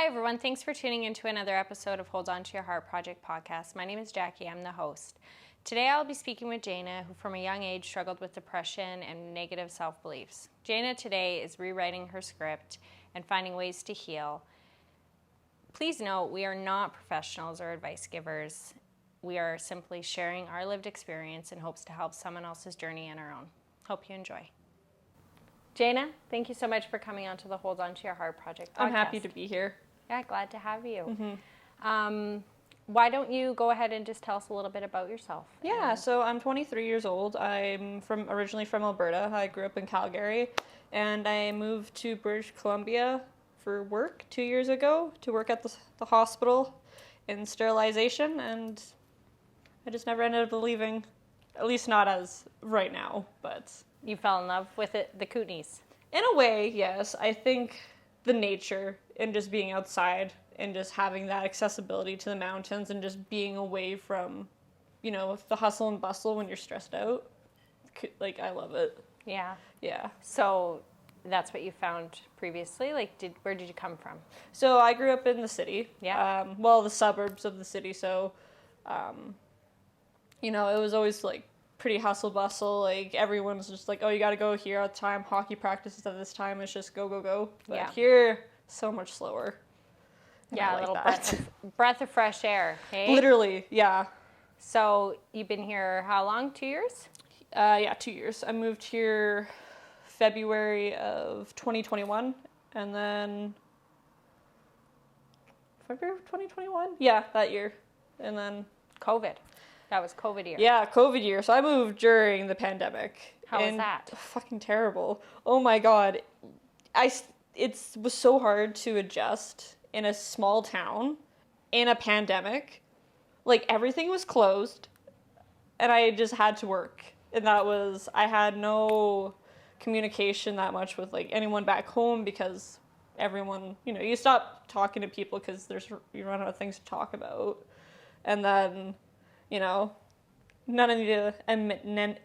Hi everyone, thanks for tuning into another episode of Hold On to Your Heart Project podcast. My name is Jackie, I'm the host. Today I'll be speaking with Jayna, who from a young age struggled with depression and negative self-beliefs. Jayna today is rewriting her script and finding ways to heal. Please note, we are not professionals or advice givers. We are simply sharing our lived experience in hopes to help someone else's journey and our own. Hope you enjoy. Jayna, thank you so much for coming on to the Hold On to Your Heart Project podcast. I'm happy to be here. Yeah, glad to have you. Why don't you go ahead and just tell us a little bit about yourself? Yeah, so I'm 23 years old. I'm originally from Alberta. I grew up in Calgary, and I moved to British Columbia for work 2 years ago to work at the hospital in sterilization, and I just never ended up leaving, at least not as right now, but... You fell in love with it, the Kootenays? In a way, yes. I think the nature and just being outside and just having that accessibility to the mountains and just being away from, the hustle and bustle when you're stressed out. Like, I love it. Yeah. Yeah. So that's what you found previously? Where did you come from? So I grew up in the city. Yeah. The suburbs of the city. So, it was always like pretty hustle bustle. Like everyone's just like, oh, you got to go here at the time. Hockey practices at this time. It's just go, go, go. But yeah. Here, so much slower. Yeah, a little breath of fresh air. Hey? Literally, yeah. So you've been here how long? 2 years? 2 years. I moved here February of 2021, and then February of 2021? Yeah, that year. And then COVID. That was COVID year. Yeah, COVID year. So I moved during the pandemic. How was that? Fucking terrible. Oh my God. It was so hard to adjust in a small town in a pandemic. Like everything was closed and I just had to work. And I had no communication that much with like anyone back home because everyone, you stop talking to people because you run out of things to talk about. And then, none of the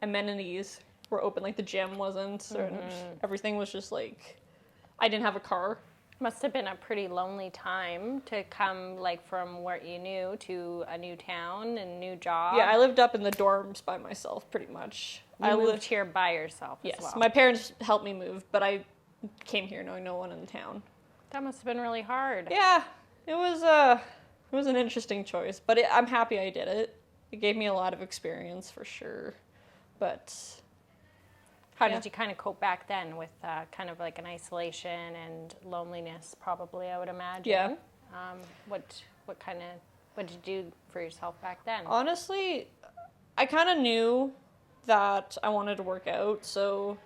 amenities were open, like the gym wasn't, or everything was just like, I didn't have a car. Must have been a pretty lonely time to come from where you knew to a new town and new job. Yeah, I lived up in the dorms by myself pretty much. I moved here by yourself as well. Yes, my parents helped me move, but I came here knowing no one in the town. That must have been really hard. Yeah, it was an interesting choice, but I'm happy I did it. It gave me a lot of experience for sure, but... How did you kind of cope back then with kind of like an isolation and loneliness, probably, I would imagine? Yeah. What did you do for yourself back then? Honestly, I kind of knew that I wanted to work out, so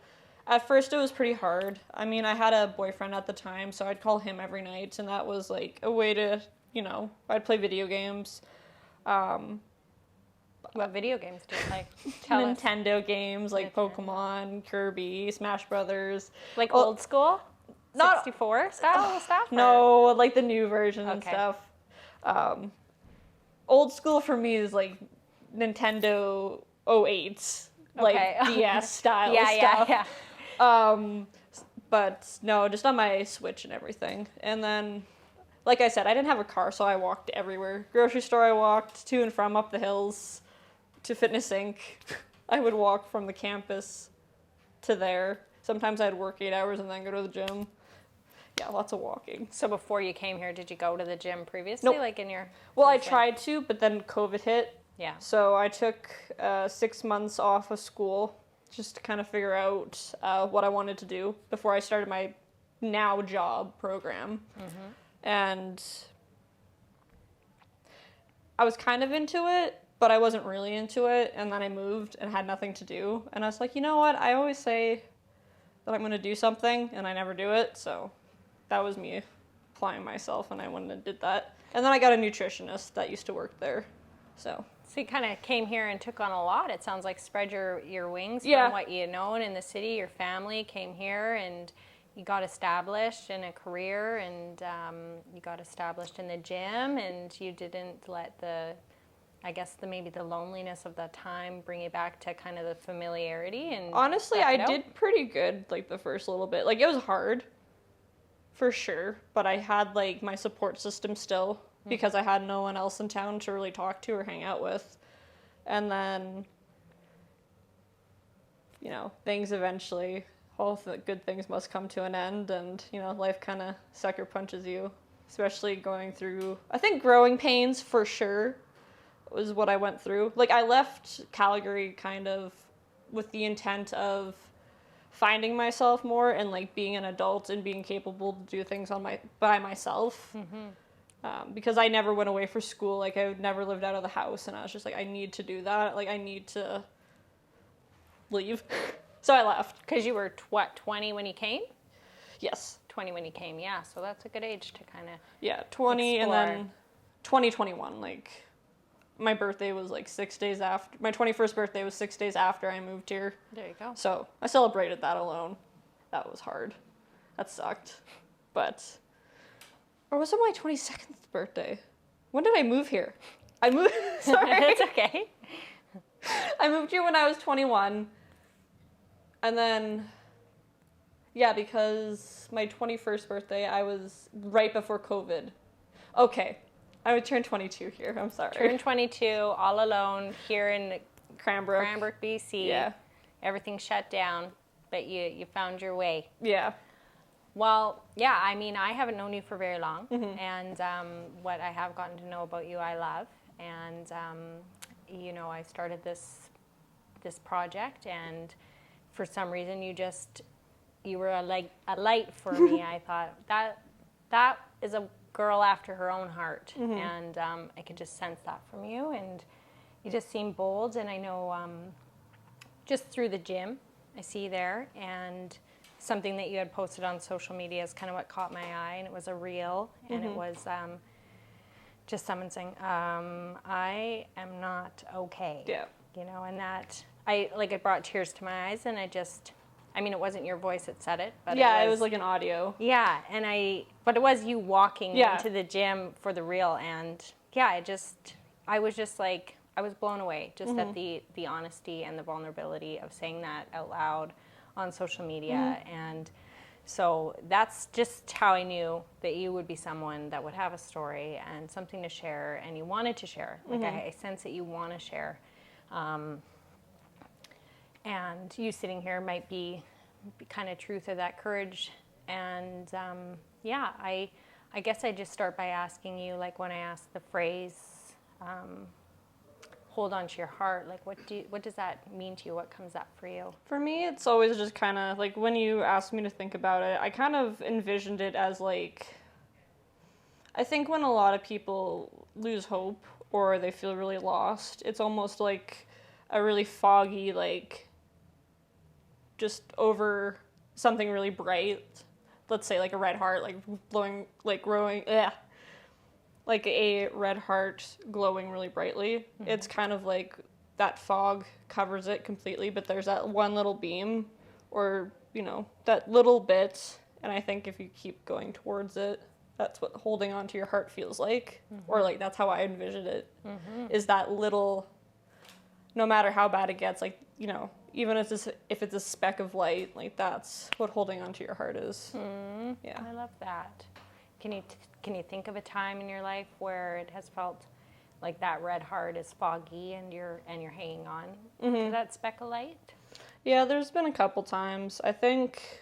at first it was pretty hard. I mean, I had a boyfriend at the time, so I'd call him every night, and that was like a way to, I'd play video games. What video games do you play? Nintendo games like Pokemon, Kirby, Smash Brothers. Like old school? Not 64 style stuff? No, like the new version and stuff. Old school for me is like Nintendo 08, like DS style stuff. Yeah. But no, just on my Switch and everything. And then, like I said, I didn't have a car, so I walked everywhere. Grocery store I walked to and from, up the hills. To Fitness Inc. I would walk from the campus to there. Sometimes I'd work 8 hours and then go to the gym. Yeah, lots of walking. So before you came here, did you go to the gym previously? Nope. Like in your... Well, I tried to, but then COVID hit. Yeah. So I took 6 months off of school just to kind of figure out what I wanted to do before I started my now job program. Mm-hmm. And I was kind of into it, but I wasn't really into it, and then I moved and had nothing to do, and I was like, you know what, I always say that I'm going to do something, and I never do it, so that was me applying myself, and I went and did that. And then I got a nutritionist that used to work there, so. So you kind of came here and took on a lot, it sounds like, spread your wings from what you had known in the city, your family came here, and you got established in a career, and you got established in the gym, and you didn't let maybe the loneliness of the time bring you back to kind of the familiarity. And honestly, I did pretty good like the first little bit. Like it was hard for sure, but I had, like, my support system still because I had no one else in town to really talk to or hang out with. And then, you know, things eventually, all the good things must come to an end, and, you know, life kind of sucker punches you, especially going through, I think, growing pains for sure was what I went through. Like, I left Calgary kind of with the intent of finding myself more and, like, being an adult and being capable to do things by myself. Because I never went away for school. Like, I never lived out of the house, and I was just like, I need to do that. Like, I need to leave. So I left. Because you were, 20 when you came? Yes. 20 when you came, yeah. So that's a good age to kind of 20 explore. And then 2021, like, my birthday was, like, 6 days after. My 21st birthday was 6 days after I moved here. There you go. So I celebrated that alone. That was hard. That sucked. But, or was it my 22nd birthday? When did I move here? I moved, sorry. It's okay. I moved here when I was 21. And then, yeah, because my 21st birthday, I was right before COVID. Okay. I would turn 22 here. I'm sorry. Turned 22, all alone here in Cranbrook, BC. Yeah. Everything shut down, but you found your way. Yeah. Well, yeah, I mean, I haven't known you for very long, and what I have gotten to know about you, I love. And, you know, I started this project, and for some reason you were a light for me. I thought, that is a girl after her own heart, and I could just sense that from you, and you just seem bold, and I know just through the gym I see there, and something that you had posted on social media is kind of what caught my eye, and it was a reel, and it was just someone saying, I am not okay. Yeah. You know, and that, it brought tears to my eyes, and I mean, it wasn't your voice that said it, but yeah, it was like an audio. Yeah, but it was you walking Yeah. into the gym for the reel, and yeah, I was just like, I was blown away just at the honesty and the vulnerability of saying that out loud on social media, and so that's just how I knew that you would be someone that would have a story and something to share, and you wanted to share. Like, I sense that you want to share. And you sitting here might be kind of truth of that courage. And yeah, I guess I just start by asking you, like, when I ask the phrase, hold on to your heart, like, what does that mean to you? What comes up for you? For me, it's always just kind of, like, when you asked me to think about it, I kind of envisioned it as, like, I think when a lot of people lose hope or they feel really lost, it's almost like a really foggy, like, just over something really bright. Let's say, like, a red heart, like, glowing, like, growing, like a red heart glowing really brightly. It's kind of like that fog covers it completely, but there's that one little beam, or, you know, that little bit, and I think if you keep going towards it, that's what holding on to your heart feels like, or, like, that's how I envisioned it, is that little, no matter how bad it gets, like, you know, even if it's a speck of light, like, that's what holding on to your heart is. Yeah. I love that. Can you think of a time in your life where it has felt like that red heart is foggy and you're hanging on to that speck of light? Yeah, there's been a couple times. I think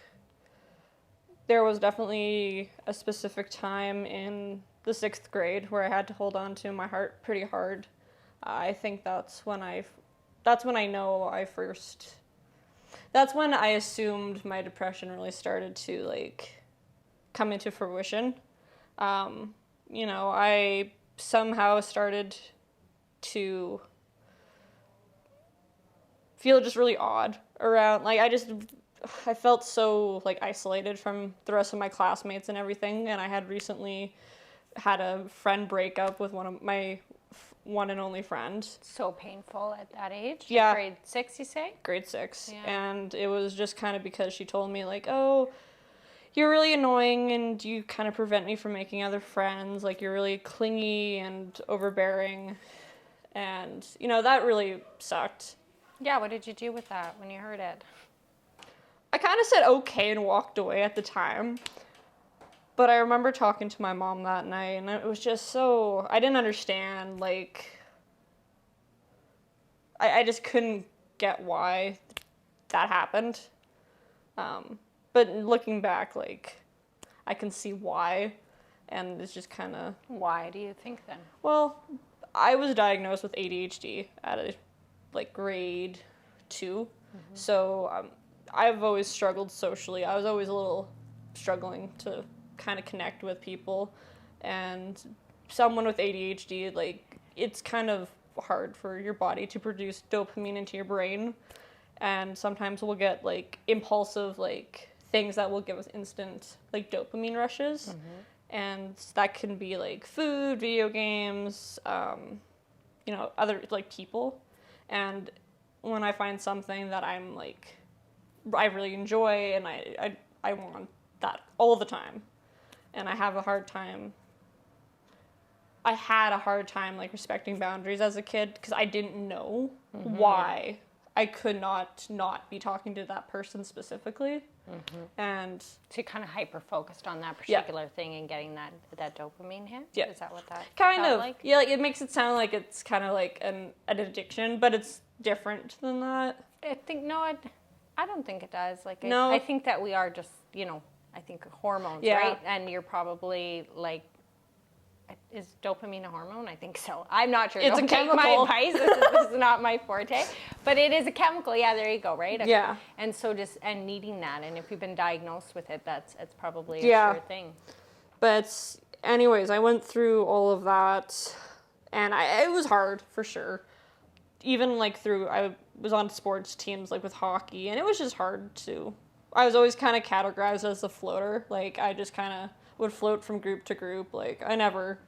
there was definitely a specific time in the 6th grade where I had to hold on to my heart pretty hard. I think that's when I assumed my depression really started to, like, come into fruition. You know, I somehow started to feel just really odd around, like, I felt so, like, isolated from the rest of my classmates and everything, and I had recently had a friend break up with one of my one and only friend. So painful at that age? Yeah. Grade 6, you say? Grade 6. Yeah. And it was just kind of because she told me, like, oh, you're really annoying and you kind of prevent me from making other friends. Like, you're really clingy and overbearing. And, you know, that really sucked. Yeah, what did you do with that when you heard it? I kind of said okay and walked away at the time. But I remember talking to my mom that night, and it was just so, I didn't understand, like, I just couldn't get why that happened. But looking back, like, I can see why, and it's just kind of... Why do you think then? Well, I was diagnosed with ADHD at grade 2, so I've always struggled socially. I was always a little struggling to kind of connect with people, and someone with ADHD, like, it's kind of hard for your body to produce dopamine into your brain, and sometimes we'll get, like, impulsive, like, things that will give us instant, like, dopamine rushes, and that can be, like, food, video games, other, like, people, and when I find something that I'm, like, I really enjoy, and I want that all the time, and I had a hard time, like, respecting boundaries as a kid, because I didn't know why I could not be talking to that person specifically. And so you're kind of hyper focused on that particular thing and getting that dopamine hit. Yeah. Is that what that kind felt of like? Yeah, like, it makes it sound like it's kind of like an addiction, but it's different than that. I don't think it does. Like, No. I think that we are just, I think hormones, right? And you're probably like, is dopamine a hormone? I think so. I'm not sure. It's Don't a chemical. Take my advice. This is not my forte, but it is a chemical. Yeah, there you go. Right. Yeah. And so and needing that, and if you've been diagnosed with it, it's probably a sure thing. But anyways, I went through all of that, and it was hard for sure. Even like I was on sports teams, like with hockey, and it was just hard to. I was always kind of categorized as a floater. Like, I just kind of would float from group to group. Like, I never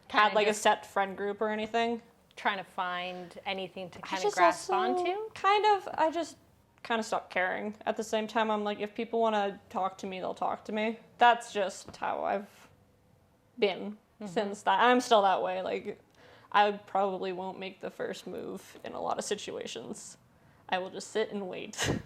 had like a set friend group or anything. Trying to find anything to kind of grasp onto? I just kind of stopped caring. At the same time, I'm like, if people want to talk to me, they'll talk to me. That's just how I've been since that. I'm still that way. Like, I probably won't make the first move in a lot of situations. I will just sit and wait.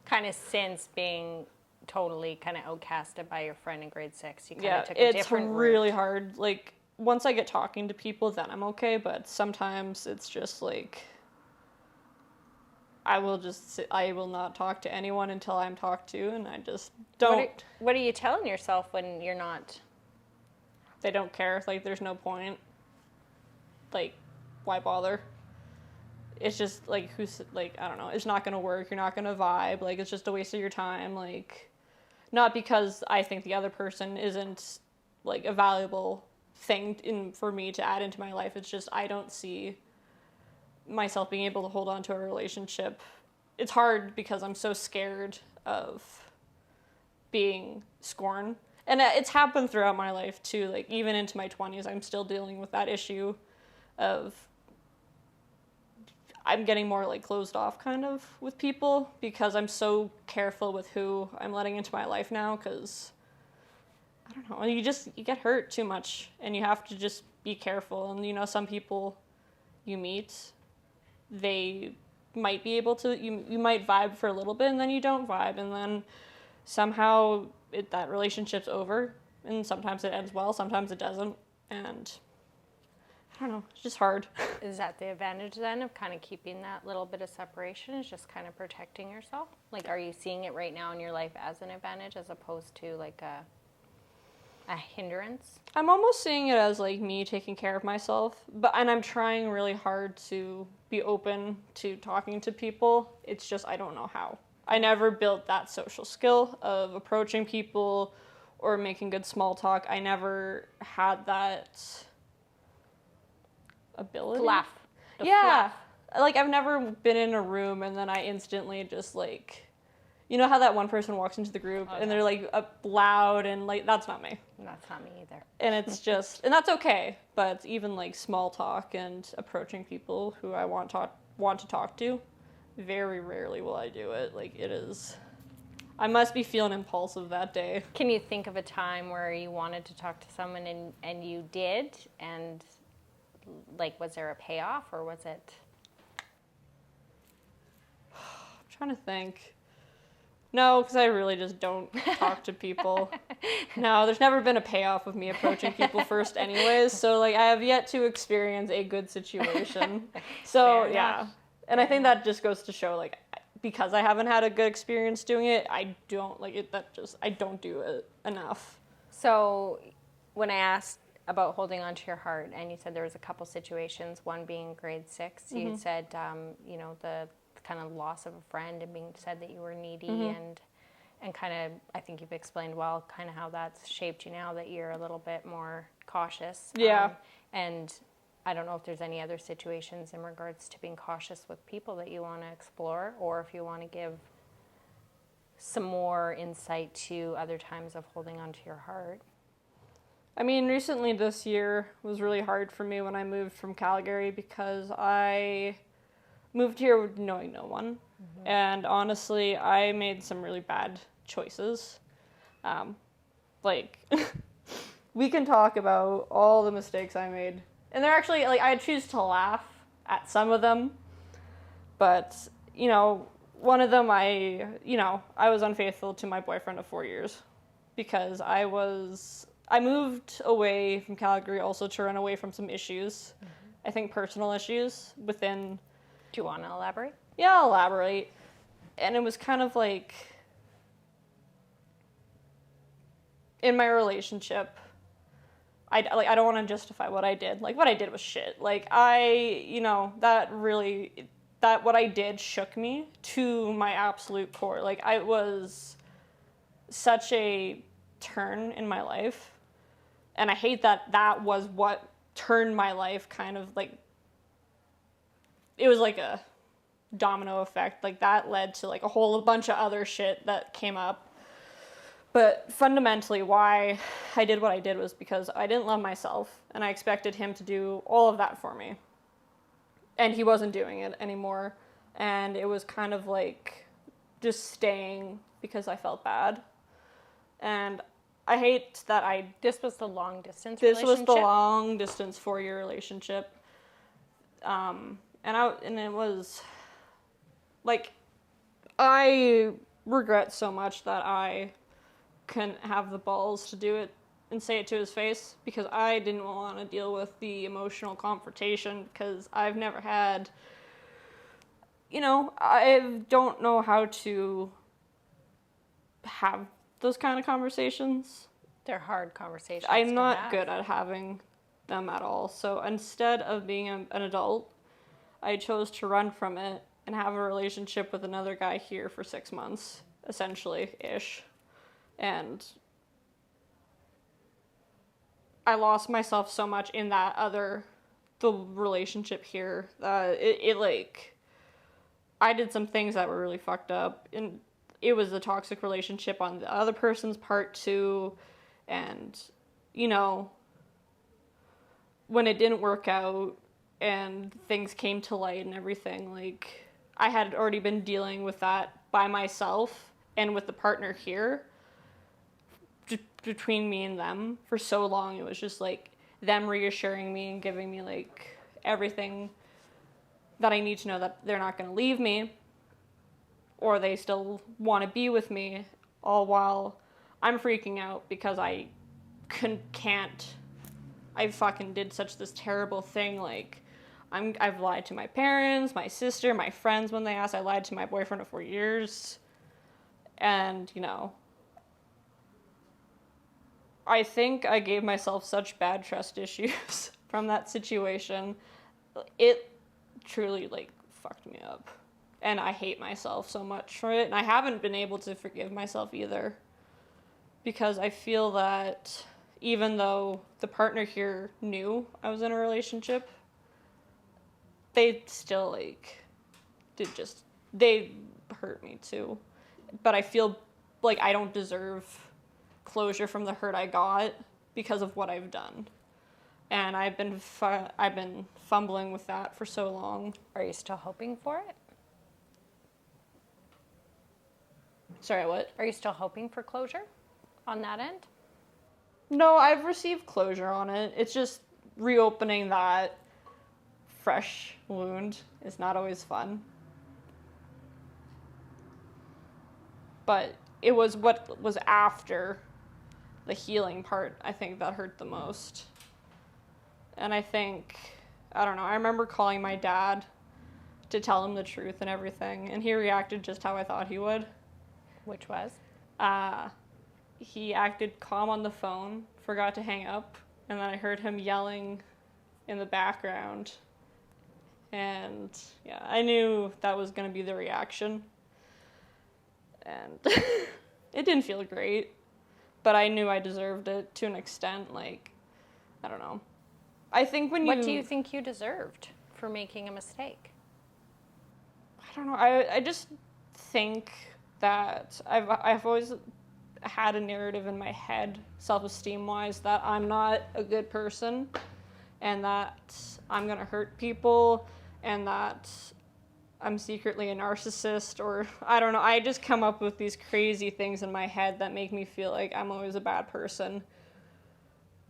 Kind of since being totally kind of outcasted by your friend in grade 6, you kind of took a different route. It's really hard. Like, once I get talking to people, then I'm okay, but sometimes it's just like, I will not talk to anyone until I'm talked to, and I just don't. What are you telling yourself when you're not? They don't care. Like, there's no point. Like, why bother? It's just, like, I don't know, it's not gonna work, you're not gonna vibe, like, it's just a waste of your time, like, not because I think the other person isn't, like, a valuable thing for me to add into my life, it's just I don't see myself being able to hold on to a relationship. It's hard because I'm so scared of being scorned, and it's happened throughout my life, too, like, even into my 20s, I'm still dealing with that issue of I'm getting more, like, closed off kind of with people because I'm so careful with who I'm letting into my life now, because I don't know, you get hurt too much and you have to just be careful. And, some people you meet, they might be able to, you might vibe for a little bit and then you don't vibe, and then somehow that relationship's over, and sometimes it ends well, sometimes it doesn't, and I don't know, it's just hard. Is that the advantage then of kind of keeping that little bit of separation, is just kind of protecting yourself? Like, are you seeing it right now in your life as an advantage as opposed to like a hindrance? I'm almost seeing it as like me taking care of myself, and I'm trying really hard to be open to talking to people. It's just I don't know how. I never built that social skill of approaching people or making good small talk. I never had that ability. Fluff. Like, I've never been in a room and then I instantly just, like, you know how that one person walks into the group and they're, like, loud and, like, that's not me. That's not me either. And it's just, and that's okay, but even, like, small talk and approaching people who I want to talk to, very rarely will I do it. Like, I must be feeling impulsive that day. Can you think of a time where you wanted to talk to someone and you did, and like, was there a payoff, or was it? I'm trying to think. No, because I really just don't talk to people. No, there's never been a payoff of me approaching people first anyways, so, like, I have yet to experience a good situation. So, yeah. And I think that just goes to show, like, because I haven't had a good experience doing it, I don't, like, I don't do it enough. So, when I asked about holding on to your heart, and you said there was a couple situations, one being grade 6, you said, you know, the kind of loss of a friend and being said that you were needy and kind of, I think you've explained well kind of how that's shaped you now that you're a little bit more cautious. Yeah. And I don't know if there's any other situations in regards to being cautious with people that you want to explore, or if you want to give some more insight to other times of holding on to your heart. I mean, recently this year was really hard for me when I moved from Calgary because I moved here knowing no one. And honestly, I made some really bad choices. Like, we can talk about all the mistakes I made. And they're actually, like, I choose to laugh at some of them. But, you know, one of them, I was unfaithful to my boyfriend of 4 years. Because I moved away from Calgary also to run away from some issues. I think personal issues within... Do you want to elaborate? Yeah, I'll elaborate. And it was kind of like, in my relationship, I don't want to justify what I did. Like, what I did was shit. Like, what I did shook me to my absolute core. Like, I was such a turn in my life. And I hate that was what turned my life kind of, like, it was like a domino effect. Like, that led to, like, a whole bunch of other shit that came up. But fundamentally, why I did what I did was because I didn't love myself, and I expected him to do all of that for me. And he wasn't doing it anymore. And it was kind of like just staying because I felt bad. And I hate that This was the long distance relationship? This was the long distance 4-year relationship. And it was, like, I regret so much that I couldn't have the balls to do it and say it to his face, because I didn't want to deal with the emotional confrontation, because I've never had, I don't know how to have those kind of conversations. They're hard conversations. I'm not good at having them at all. So instead of being an adult, I chose to run from it and have a relationship with another guy here for 6 months, essentially-ish. And I lost myself so much in the relationship here that I did some things that were really fucked up. And it was a toxic relationship on the other person's part too. And, when it didn't work out and things came to light and everything, like, I had already been dealing with that by myself and with the partner here between me and them for so long. It was just, like, them reassuring me and giving me, like, everything that I need to know that they're not going to leave me or they still want to be with me, all while I'm freaking out because I can't. I fucking did such this terrible thing. Like, I've lied to my parents, my sister, my friends when they asked. I lied to my boyfriend of 4 years. And, I think I gave myself such bad trust issues from that situation. It truly, like, fucked me up. And I hate myself so much for it. And I haven't been able to forgive myself either. Because I feel that even though the partner here knew I was in a relationship, they still, like, they hurt me too. But I feel like I don't deserve closure from the hurt I got because of what I've done. And I've been fumbling with that for so long. Are you still hoping for it? Sorry, what? Are you still hoping for closure on that end? No, I've received closure on it. It's just reopening that fresh wound is not always fun. But it was what was after the healing part, I think, that hurt the most. And I think, I don't know, I remember calling my dad to tell him the truth and everything, and he reacted just how I thought he would. Which was? He acted calm on the phone, forgot to hang up, and then I heard him yelling in the background. And yeah, I knew that was going to be the reaction. And it didn't feel great, but I knew I deserved it to an extent. Like, I don't know. I think when What do you think you deserved for making a mistake? I don't know. I just think that I've always had a narrative in my head, self-esteem wise, that I'm not a good person and that I'm gonna hurt people and that I'm secretly a narcissist, or I don't know. I just come up with these crazy things in my head that make me feel like I'm always a bad person.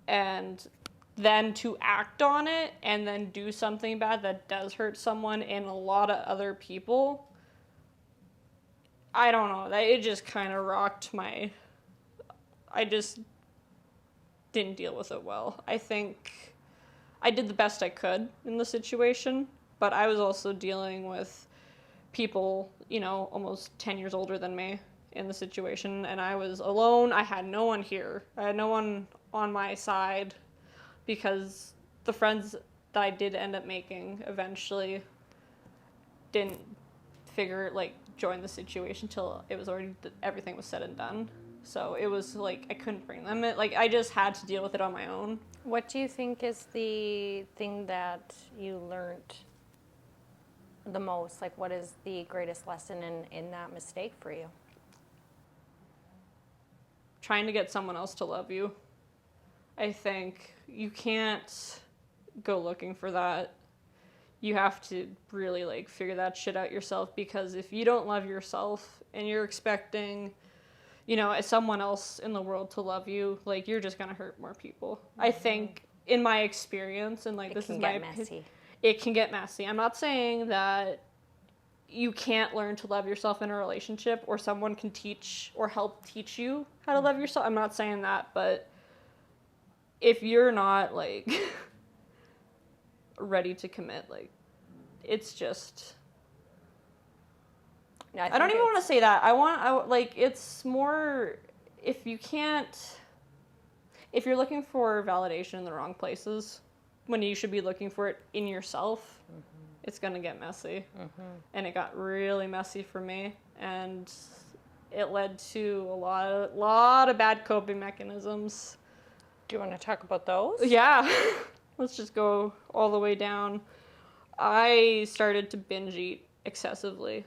And then to act on it and then do something bad that does hurt someone and a lot of other people, I don't know. It just kind of rocked I just didn't deal with it well. I think I did the best I could in the situation, but I was also dealing with people, almost 10 years older than me in the situation, and I was alone. I had no one here. I had no one on my side because the friends that I did end up making eventually didn't join the situation till it was already, everything was said and done. So it was like, I couldn't bring them in. Like, I just had to deal with it on my own. What do you think is the thing that you learned the most? Like, what is the greatest lesson in that mistake for you? Trying to get someone else to love you. I think you can't go looking for that. You have to really figure that shit out yourself, because if you don't love yourself and you're expecting someone else in the world to love you, you're just gonna hurt more people. Mm-hmm. I think, in my experience, and this is my opinion, it can get messy. I'm not saying that you can't learn to love yourself in a relationship, or someone can teach or help teach you how to love yourself. I'm not saying that, but if you're not ready to commit, it's just. No, I don't even want to say that. It's more, if you're looking for validation in the wrong places, when you should be looking for it in yourself, mm-hmm. It's going to get messy. Mm-hmm. And it got really messy for me. And it led to a lot of bad coping mechanisms. Do you want to talk about those? Yeah. Let's just go all the way down. I started to binge eat excessively.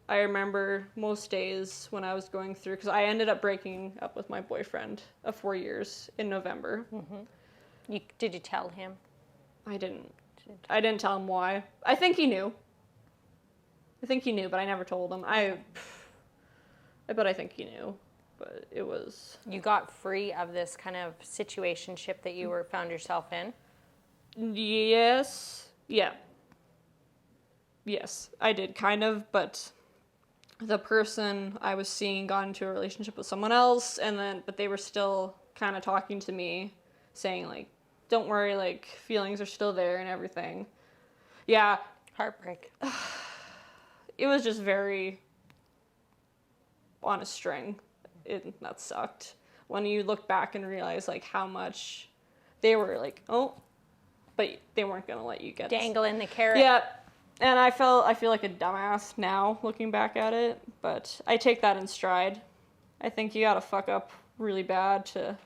I remember most days when I was going through, because I ended up breaking up with my boyfriend of 4 years in November. Mm-hmm. Did you tell him? I didn't. I didn't tell him why. I think he knew, but I never told him. I think he knew, but it was. You got free of this kind of situationship that you found yourself in? Yes. Yeah. Yes, I did, kind of, but the person I was seeing got into a relationship with someone else, but they were still kind of talking to me, saying, don't worry, feelings are still there and everything. Yeah. Heartbreak. It was just very on a string. That sucked. When you look back and realize, how much they were, but they weren't going to let you get dangling the carrot. Yeah. And I feel like a dumbass now, looking back at it, but I take that in stride. I think you gotta fuck up really bad to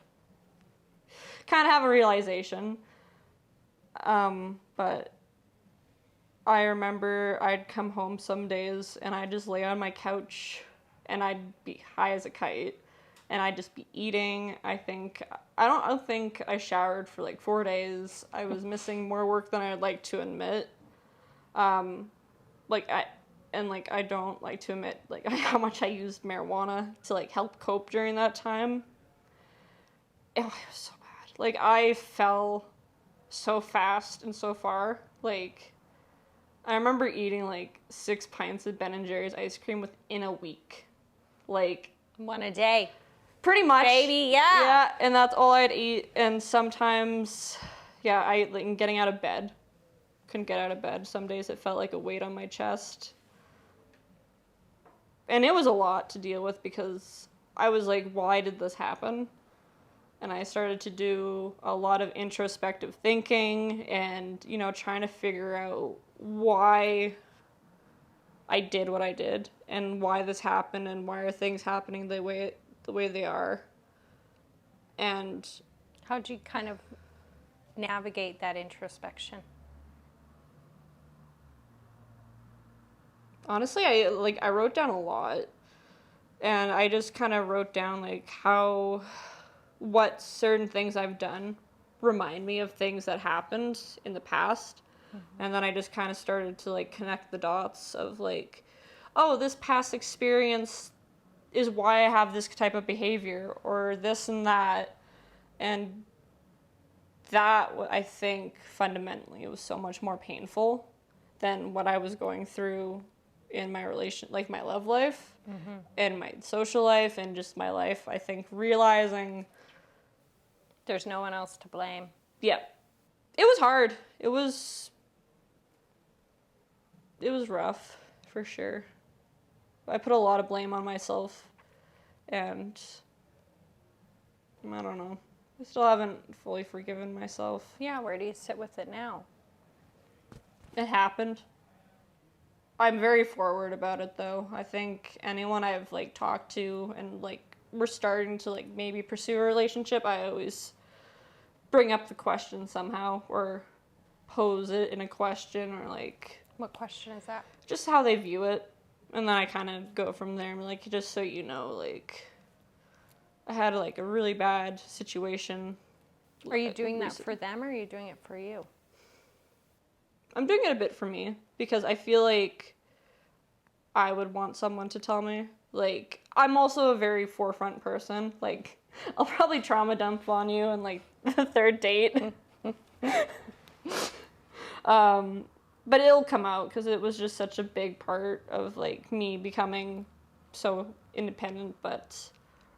kind of have a realization. But I remember I'd come home some days and I'd just lay on my couch and I'd be high as a kite and I'd just be eating. I don't think I showered for 4 days. I was missing more work than I'd like to admit. I don't like to admit how much I used marijuana to help cope during that time. It was so bad. I fell so fast and so far. I remember eating 6 pints of Ben and Jerry's ice cream within a week. Like, One a day. pretty much. Baby, yeah. Yeah, and that's all I'd eat. And sometimes, yeah, like, getting out of bed. Couldn't get out of bed. Some days it felt like a weight on my chest. And it was a lot to deal with because I was like, why did this happen? And I started to do a lot of introspective thinking and, you know, trying to figure out why I did what I did and why this happened and why are things happening the way they are. And how'd you kind of navigate that introspection? honestly, I wrote down a lot. And I just kind of wrote down like what certain things I've done remind me of things that happened in the past. And then I just kind of started to like connect the dots of like, oh, this past experience is why I have this type of behavior or this and that. And that, I think, fundamentally was so much more painful than what I was going through in my like my love life and my social life and just my life. I think realizing there's no one else to blame. Yeah. It was hard. It was rough, for sure. I put a lot of blame on myself, and I don't know. I still haven't fully forgiven myself. Yeah, where do you sit with it now? It happened. I'm very forward about it, though. I think anyone I've, like, talked to and, like, we're starting to, like, maybe pursue a relationship, I always bring up the question somehow or pose it in a question or, like... What question is that? Just how they view it. And then I kind of go from there and be like, just so you know, like, I had, like, a really bad situation. Are you doing that for them or are you doing it for you? I'm doing it a bit for me because I feel like I would want someone to tell me. Like, I'm also a very forefront person. Like, I'll probably trauma dump on you on, like, the third date. But it'll come out because it was just such a big part of, like, me becoming so independent, but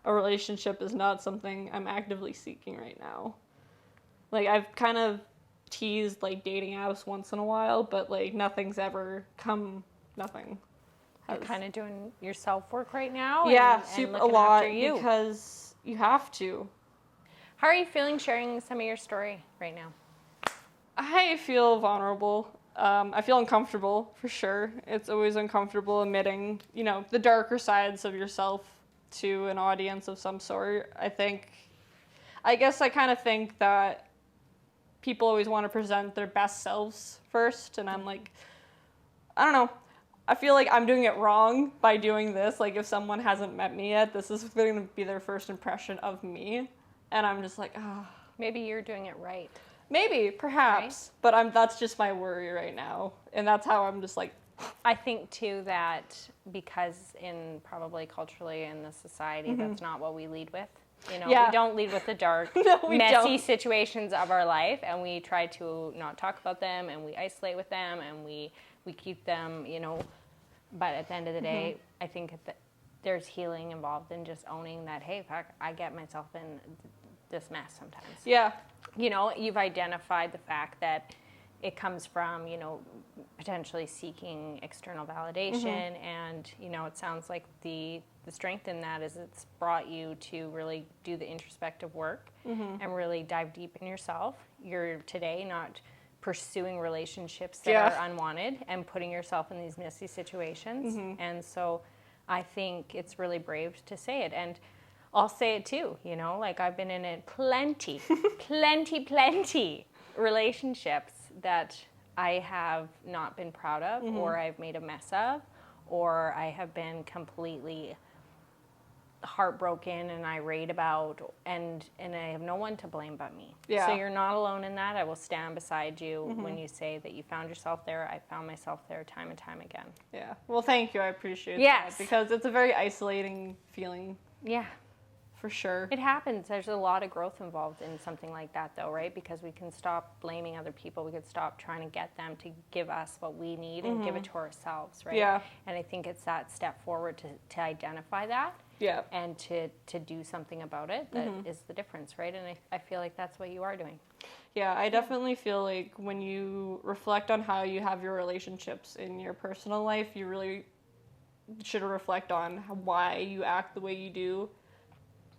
a relationship is not something I'm actively seeking right now. Like, I've kind of teased, like, dating apps once in a while, but, like, nothing's ever come, nothing. You're kind of doing your self-work right now? Yeah, and a lot, because you have to. How are you feeling sharing some of your story right now? I feel vulnerable. I feel uncomfortable, for sure. It's always uncomfortable admitting, you know, the darker sides of yourself to an audience of some sort. I guess I kind of think that people always want to present their best selves first, and I'm like, I don't know. I feel like I'm doing it wrong by doing this. Like, if someone hasn't met me yet, this is going to be their first impression of me. And I'm just like, ah. Oh. Maybe you're doing it right. Maybe, perhaps, right? But that's just my worry right now, and that's how I'm just like. I think too that because in probably culturally in the society, that's not what we lead with. You know, we don't lead with the dark, messy situations of our life, and we try to not talk about them, and we isolate with them, and we keep them, you know. But at the end of the day, I think that there's healing involved in just owning that. Hey, fuck, I get myself in this mess sometimes. Yeah. You know, you've identified the fact that it comes from, you know, potentially seeking external validation. And, you know, it sounds like the strength in that is it's brought you to really do the introspective work and really dive deep in yourself. You're today not pursuing relationships that are unwanted and putting yourself in these messy situations. And so I think it's really brave to say it. And I'll say it too, you know, like I've been in plenty relationships that I have not been proud of or I've made a mess of or I have been completely heartbroken and irate about and I have no one to blame but me. Yeah. So you're not alone in that. I will stand beside you when you say that you found yourself there. I found myself there time and time again. Yeah. Well, thank you. I appreciate that because it's a very isolating feeling. Yeah. For sure. It happens. There's a lot of growth involved in something like that, though, right? Because we can stop blaming other people. We can stop trying to get them to give us what we need and give it to ourselves, right? Yeah. And I think it's that step forward to identify that. Yeah. And to do something about it that is the difference, right? And I feel like that's what you are doing. Yeah, I definitely feel like when you reflect on how you have your relationships in your personal life, you really should reflect on why you act the way you do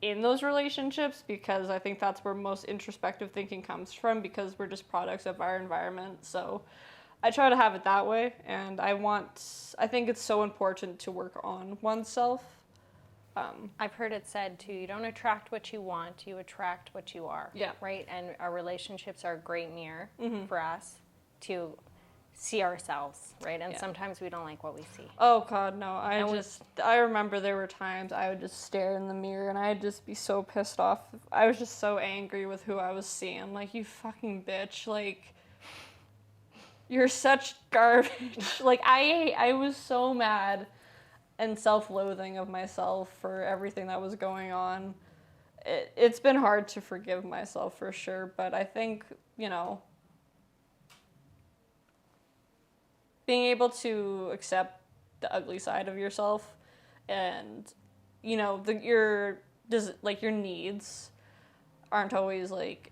in those relationships, because I think that's where most introspective thinking comes from, because we're just products of our environment. So I try to have it that way, and I think it's so important to work on oneself. I've heard it said too, you don't attract what you want, you attract what you are. Yeah. Right? And our relationships are a great mirror for us to see ourselves, right? And sometimes we don't like what we see. Oh God, no. I remember there were times I would just stare in the mirror and I'd just be so pissed off. I was just so angry with who I was seeing. Like, you fucking bitch. Like, you're such garbage. Like, I was so mad and self-loathing of myself for everything that was going on. It's been hard to forgive myself for sure, but I think, being able to accept the ugly side of yourself and, your needs aren't always like,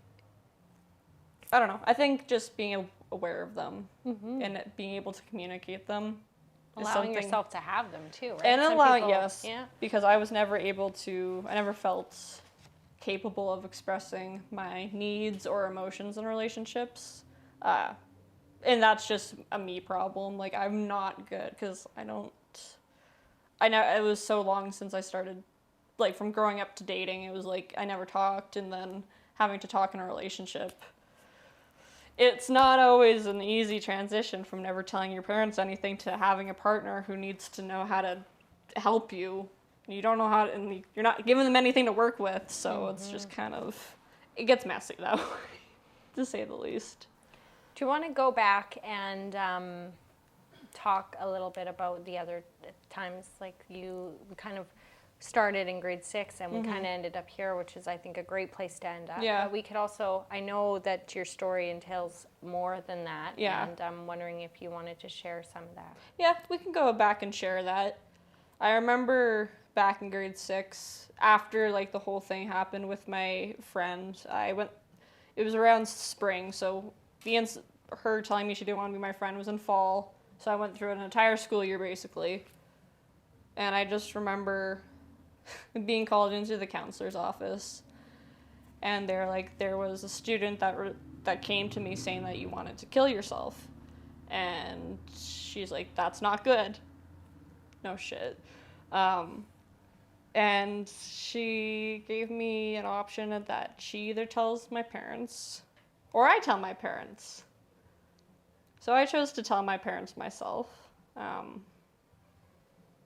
I don't know. I think just being aware of them and being able to communicate them. Allowing yourself to have them too, right? And allowing, yes. Yeah. Because I never felt capable of expressing my needs or emotions in relationships. And that's just a me problem. Like, I'm not good because I know it was so long since I started, like, from growing up to dating. It was like I never talked, and then having to talk in a relationship. It's not always an easy transition from never telling your parents anything to having a partner who needs to know how to help you. You don't know how to, and you're not giving them anything to work with, so it's just it gets messy that way, to say the least. Do you want to go back and talk a little bit about the other times, like we kind of started in grade 6 and we kind of ended up here, which is, I think, a great place to end up. Yeah. But we could also, I know that your story entails more than that. Yeah. And I'm wondering if you wanted to share some of that. Yeah, we can go back and share that. I remember back in grade 6, after, like, the whole thing happened with my friend, it was around spring, so her telling me she didn't want to be my friend was in fall, so I went through an entire school year, basically. And I just remember being called into the counselor's office, and there was a student that came to me saying that you wanted to kill yourself, and she's like, that's not good. No shit. And she gave me an option that she either tells my parents or I tell my parents. So I chose to tell my parents myself.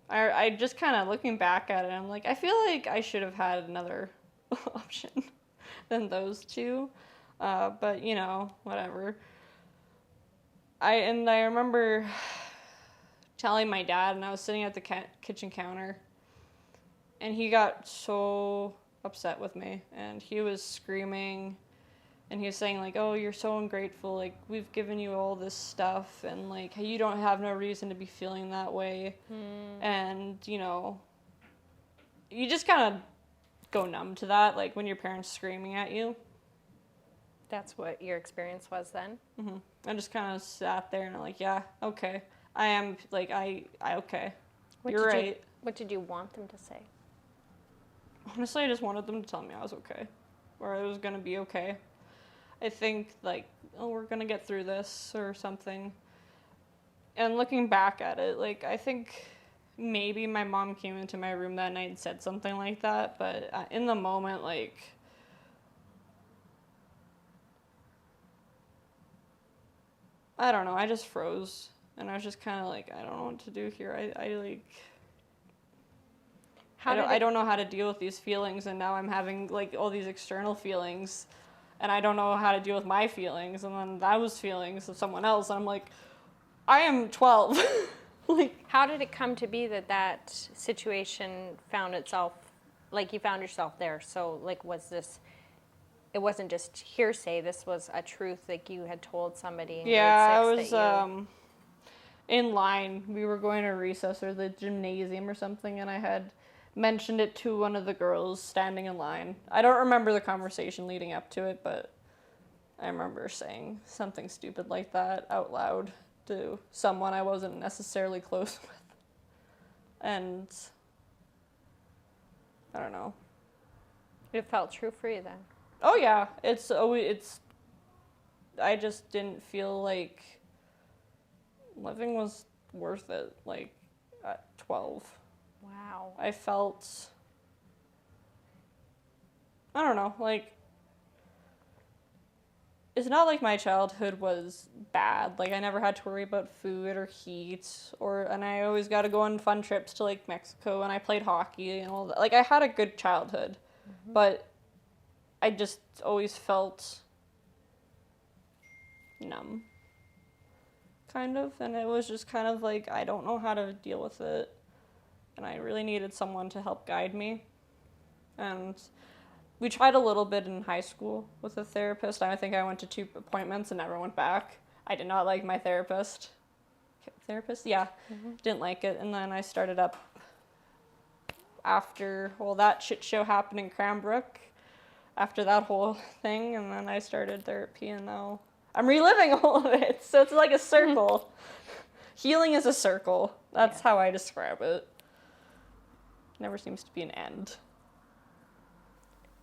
I just kind of, looking back at it, I'm like, I feel like I should have had another option than those two. But, whatever. I remember telling my dad, and I was sitting at the kitchen counter, and he got so upset with me, and he was screaming, and he was saying, like, oh, you're so ungrateful, like, we've given you all this stuff, and, like, you don't have no reason to be feeling that way. And, you just kind of go numb to that, like, when your parents screaming at you. That's what your experience was then? Mm-hmm. I just kind of sat there, and I'm like, yeah, okay. I am, like, okay. You're right. What did you want them to say? Honestly, I just wanted them to tell me I was okay, or I was going to be okay. I think, like, oh, we're going to get through this or something. And looking back at it, like, I think maybe my mom came into my room that night and said something like that, but in the moment, like, I don't know, I just froze. And I was just kind of like, I don't know what to do here. I don't know how to deal with these feelings, and now I'm having, like, all these external feelings, and I don't know how to deal with my feelings, and then those feelings of someone else, and I'm like, I am 12. Like, how did it come to be that situation found itself like, you found yourself there. So, like, it wasn't just hearsay, this was a truth, like, you had told somebody in grade 6 I was in line. We were going to recess or the gymnasium or something, and I had mentioned it to one of the girls standing in line. I don't remember the conversation leading up to it, but I remember saying something stupid like that out loud to someone I wasn't necessarily close with. And I don't know. It felt true for you then. Oh yeah, I just didn't feel like living was worth it, like, at 12. Wow. I felt, I don't know, like, it's not like my childhood was bad. Like, I never had to worry about food or heat, and I always got to go on fun trips to, like, Mexico, and I played hockey and all that. Like, I had a good childhood, but I just always felt numb, kind of, and it was just kind of like, I don't know how to deal with it, and I really needed someone to help guide me. And we tried a little bit in high school with a therapist. I think I went to 2 appointments and never went back. I did not like my therapist. Yeah, didn't like it. And then I started up after, well, that shit show happened in Cranbrook, after that whole thing, and then I started therapy, and now I'm reliving all of it. So it's like a circle. Healing is a circle. That's how I describe it. Never seems to be an end.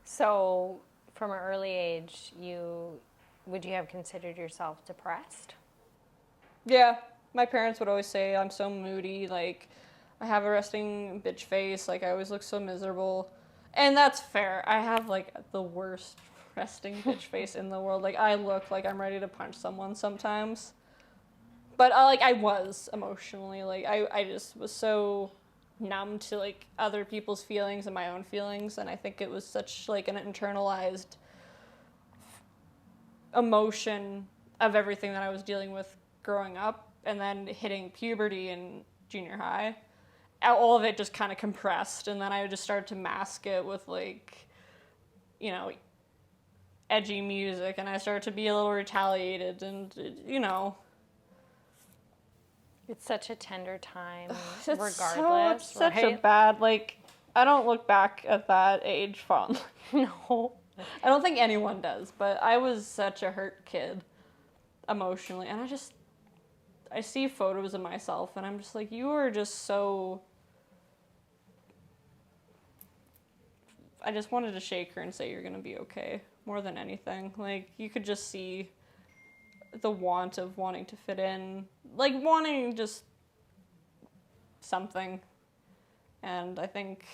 So, from an early age, would you have considered yourself depressed? Yeah, my parents would always say I'm so moody, like, I have a resting bitch face, like, I always look so miserable. And that's fair. I have, like, the worst resting bitch face in the world. Like, I look like I'm ready to punch someone sometimes. But, I was emotionally. Like, I just was so numb to, like, other people's feelings and my own feelings. And I think it was such, like, an internalized emotion of everything that I was dealing with growing up. And then hitting puberty in junior high. All of it just kind of compressed, and then I just started to mask it with, like, you know, edgy music, and I started to be a little retaliated, and, you know. It's such a tender time, It's regardless, such right? a bad, like, I don't look back at that age fondly. No. I don't think anyone does, but I was such a hurt kid emotionally, and I see photos of myself, and I'm just like, you are just so... I just wanted to shake her and say you're gonna be okay, more than anything. Like, you could just see the want of wanting to fit in, like, wanting just something. And I think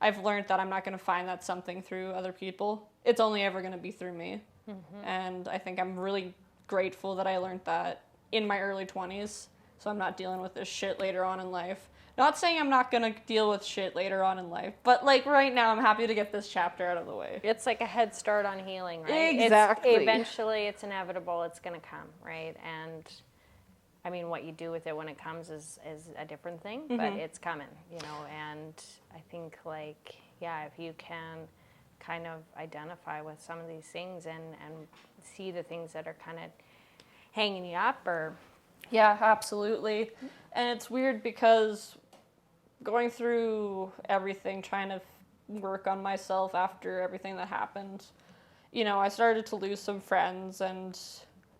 I've learned that I'm not gonna find that something through other people. It's only ever gonna be through me. And I think I'm really grateful that I learned that in my early 20s, so I'm not dealing with this shit later on in life. Not saying I'm not gonna deal with shit later on in life, but, like, right now I'm happy to get this chapter out of the way. It's like a head start on healing, right? Exactly. Eventually, it's inevitable, it's gonna come, right? And, I mean, what you do with it when it comes is a different thing, but it's coming, you know? And I think, like, yeah, if you can kind of identify with some of these things and see the things that are kind of hanging you up, or... Yeah, absolutely. And it's weird because going through everything, trying to work on myself after everything that happened, you know, I started to lose some friends,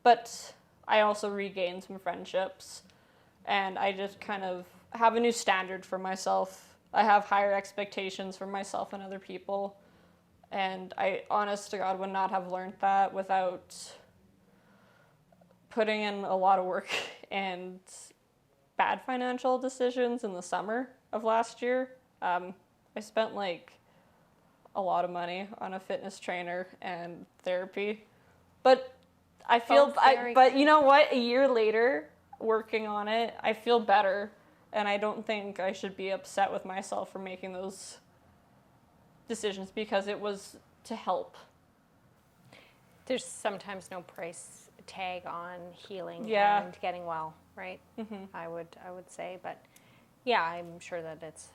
but I also regained some friendships, and I just kind of have a new standard for myself. I have higher expectations for myself and other people, and I, honest to God, would not have learned that without putting in a lot of work and bad financial decisions in the summer of last year. I spent, like, a lot of money on a fitness trainer and therapy, but I feel, but you know what? A year later, working on it, I feel better, and I don't think I should be upset with myself for making those decisions because it was to help. There's sometimes no price tag on healing Yeah. and getting well, right? I would say, but yeah, I'm sure that it's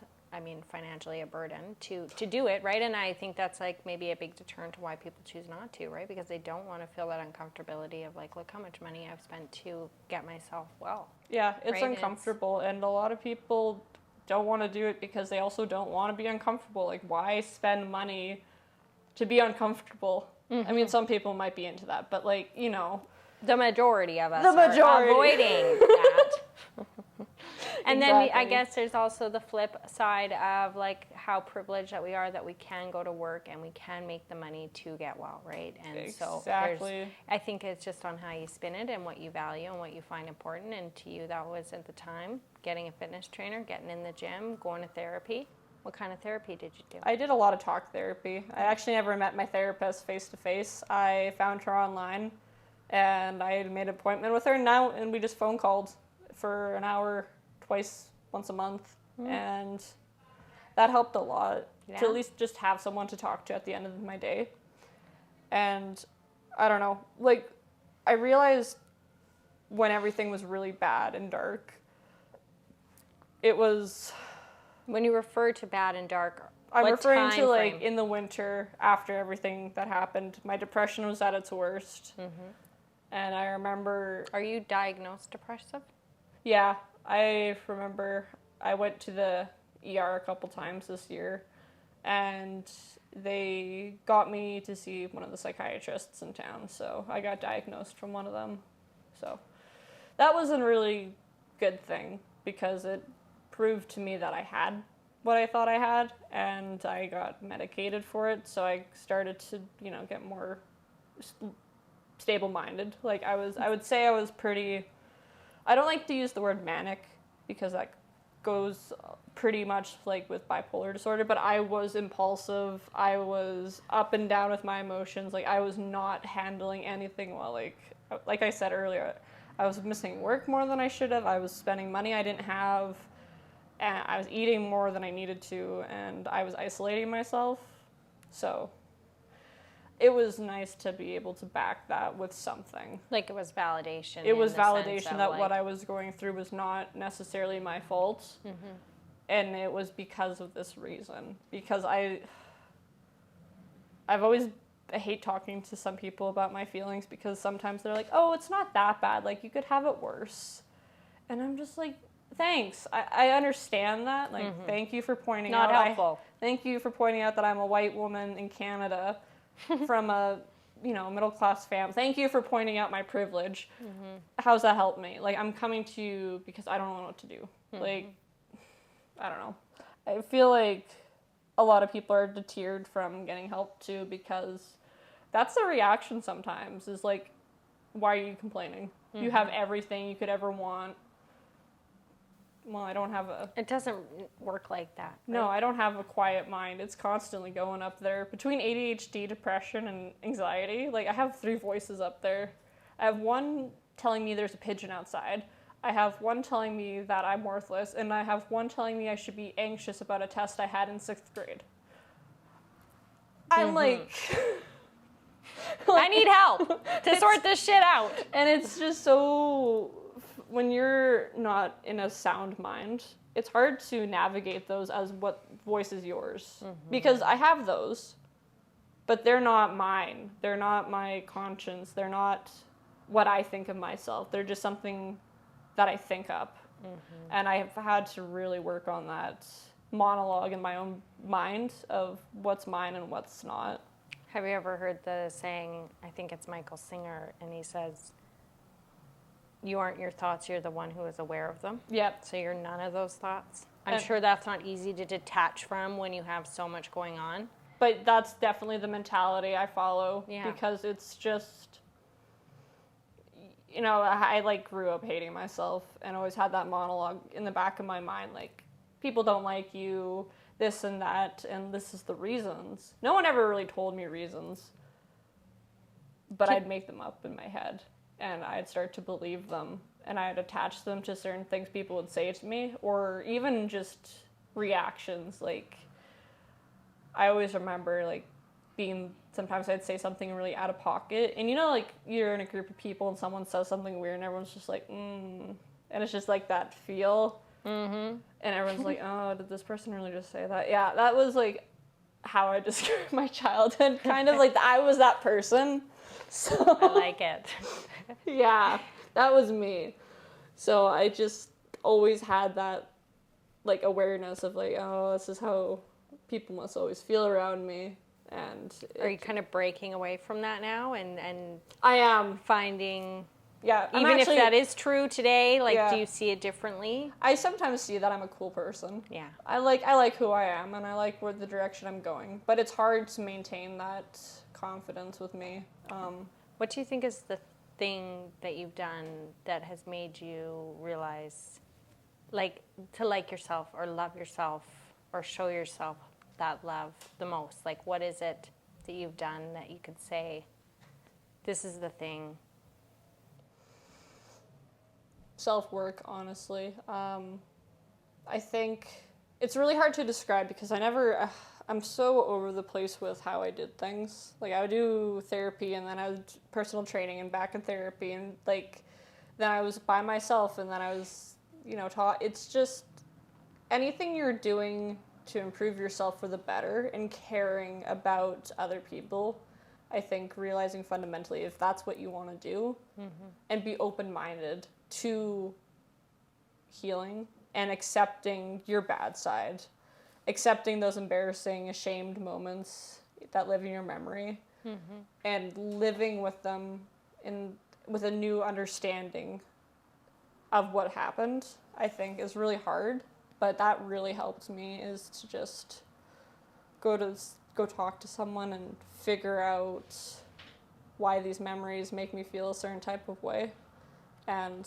financially a burden to do it, right? And I think that's like maybe a big deterrent to why people choose not to, right? Because they don't want to feel that uncomfortability of like, look how much money I've spent to get myself well. Yeah, it's right? uncomfortable, and a lot of people don't want to do it because they also don't want to be uncomfortable. Like, why spend money to be uncomfortable? I mean, some people might be into that, but like, you know, the majority of us are avoiding that. And then I guess there's also the flip side of like how privileged that we are that we can go to work and we can make the money to get well, right? And so I think it's just on how you spin it and what you value and what you find important. And to you, that was at the time getting a fitness trainer, getting in the gym, going to therapy. What kind of therapy did you do? I did a lot of talk therapy. I actually never met my therapist face to face. I found her online and I made an appointment with her now, and we just phone called for an hour once a month, and that helped a lot to at least just have someone to talk to at the end of my day. And I don't know, like, I realized when everything was really bad and dark, it was... When you refer to bad and dark, I'm referring to like in the winter after everything that happened, my depression was at its worst. And I remember... Are you diagnosed depressive? Yeah, I remember I went to the ER a couple times this year, and they got me to see one of the psychiatrists in town, so I got diagnosed from one of them. So that was a really good thing, because it proved to me that I had what I thought I had, and I got medicated for it, so I started to, you know, get more stable-minded. Like, I would say I was pretty... I don't like to use the word manic, because that goes pretty much like with bipolar disorder, but I was impulsive. I was up and down with my emotions. Like, I was not handling anything well. Like I said earlier, I was missing work more than I should have. I was spending money I didn't have, and I was eating more than I needed to, and I was isolating myself. So it was nice to be able to back that with something. Like, it was validation. It was validation that what I was going through was not necessarily my fault. And it was because of this reason. Because I hate talking to some people about my feelings, because sometimes they're like, oh, it's not that bad. Like, you could have it worse. And I'm just like, thanks. I understand that. Like, thank you for pointing out. Not helpful. Thank you for pointing out that I'm a white woman in Canada from a, you know, middle-class family. Thank you for pointing out my privilege. How's that help me? Like, I'm coming to you because I don't know what to do. Like, I don't know. I feel like a lot of people are deterred from getting help too, because that's the reaction sometimes, is like, why are you complaining? You have everything you could ever want. Well, I don't have a... It doesn't work like that. Right? No, I don't have a quiet mind. It's constantly going up there. Between ADHD, depression, and anxiety, like, I have 3 voices up there. I have one telling me there's a pigeon outside. I have one telling me that I'm worthless. And I have one telling me I should be anxious about a test I had in 6th grade. I'm like... I need help to sort this shit out. And it's just so... When you're not in a sound mind, it's hard to navigate those as what voice is yours. Because I have those, but they're not mine. They're not my conscience. They're not what I think of myself. They're just something that I think up. And I have had to really work on that monologue in my own mind of what's mine and what's not. Have you ever heard the saying, I think it's Michael Singer, and he says, you aren't your thoughts, you're the one who is aware of them. Yep. So you're none of those thoughts. I'm sure that's not easy to detach from when you have so much going on. But that's definitely the mentality I follow. Yeah. Because it's just, you know, I like grew up hating myself and always had that monologue in the back of my mind, like, people don't like you, this and that, and this is the reasons. No one ever really told me reasons, but I'd make them up in my head. And I'd start to believe them, and I'd attach them to certain things people would say to me, or even just reactions. Like, I always remember, like, sometimes I'd say something really out of pocket, and you know, like, you're in a group of people and someone says something weird and everyone's just like, and it's just like that feel. And everyone's like, oh, did this person really just say that? Yeah, that was like how I described my childhood. Kind of like I was that person. So I like it. yeah, that was me. So I just always had that like awareness of like, oh, this is how people must always feel around me. And are you kind of breaking away from that now and I am finding, yeah, even if that is true today, like, Yeah. do you see it differently? I sometimes see that I'm a cool person. Yeah. I like who I am and I like where the direction I'm going, but it's hard to maintain that confidence with me. What do you think is the thing that you've done that has made you realize, like, to like yourself or love yourself or show yourself that love the most? Like, what is it that you've done that you could say, this is the thing? Self-work, honestly. I think it's really hard to describe because I'm so over the place with how I did things. Like I would do therapy and then I would personal training and back in therapy and like then I was by myself and then I was, taught. It's just anything you're doing to improve yourself for the better and caring about other people. I think realizing fundamentally if that's what you want to do and be open-minded to healing and accepting your bad side, accepting those embarrassing, ashamed moments that live in your memory, and living with them with a new understanding of what happened, I think is really hard. But that really helped me is to just go talk to someone and figure out why these memories make me feel a certain type of way. And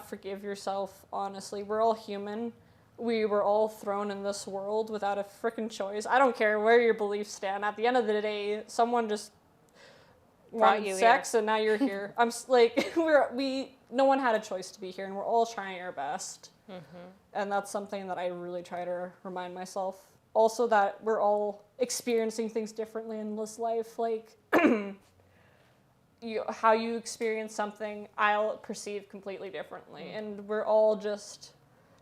forgive yourself, honestly. We're all human. We were all thrown in this world without a freaking choice. I don't care where your beliefs stand. At the end of the day, someone just wanted sex and now you're here. I'm like, no one had a choice to be here and we're all trying our best. And that's something that I really try to remind myself. Also that we're all experiencing things differently in this life. Like, how you experience something, I'll perceive completely differently. And we're all just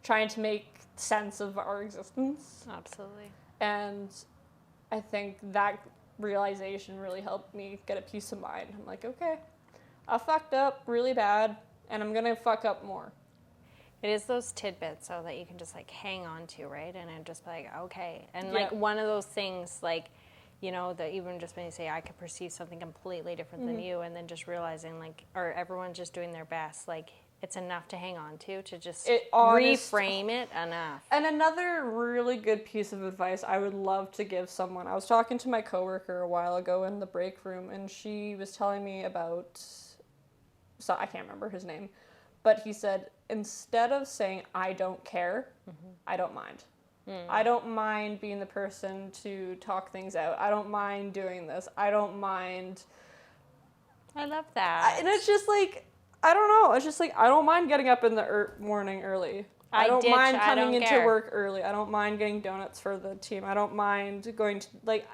trying to make sense of our existence. Absolutely. And I think that realization really helped me get a peace of mind. I'm like, okay, I fucked up really bad, and I'm going to fuck up more. It is those tidbits, so that you can just, like, hang on to, right? And then just be like, okay. And, like, one of those things, like, that even just when you say I could perceive something completely different than you, and then just realizing, like, or everyone's just doing their best, like, it's enough to hang on to just reframe it enough. And another really good piece of advice I would love to give someone, I was talking to my coworker a while ago in the break room, and she was telling me about, so I can't remember his name, but he said, instead of saying I don't care, I don't mind. I don't mind being the person to talk things out. I don't mind doing this. I don't mind. I love that. And it's just like, I don't know. It's just like, I don't mind getting up in the morning early. I don't mind coming into work early. I don't mind getting donuts for the team. I don't mind going to, like,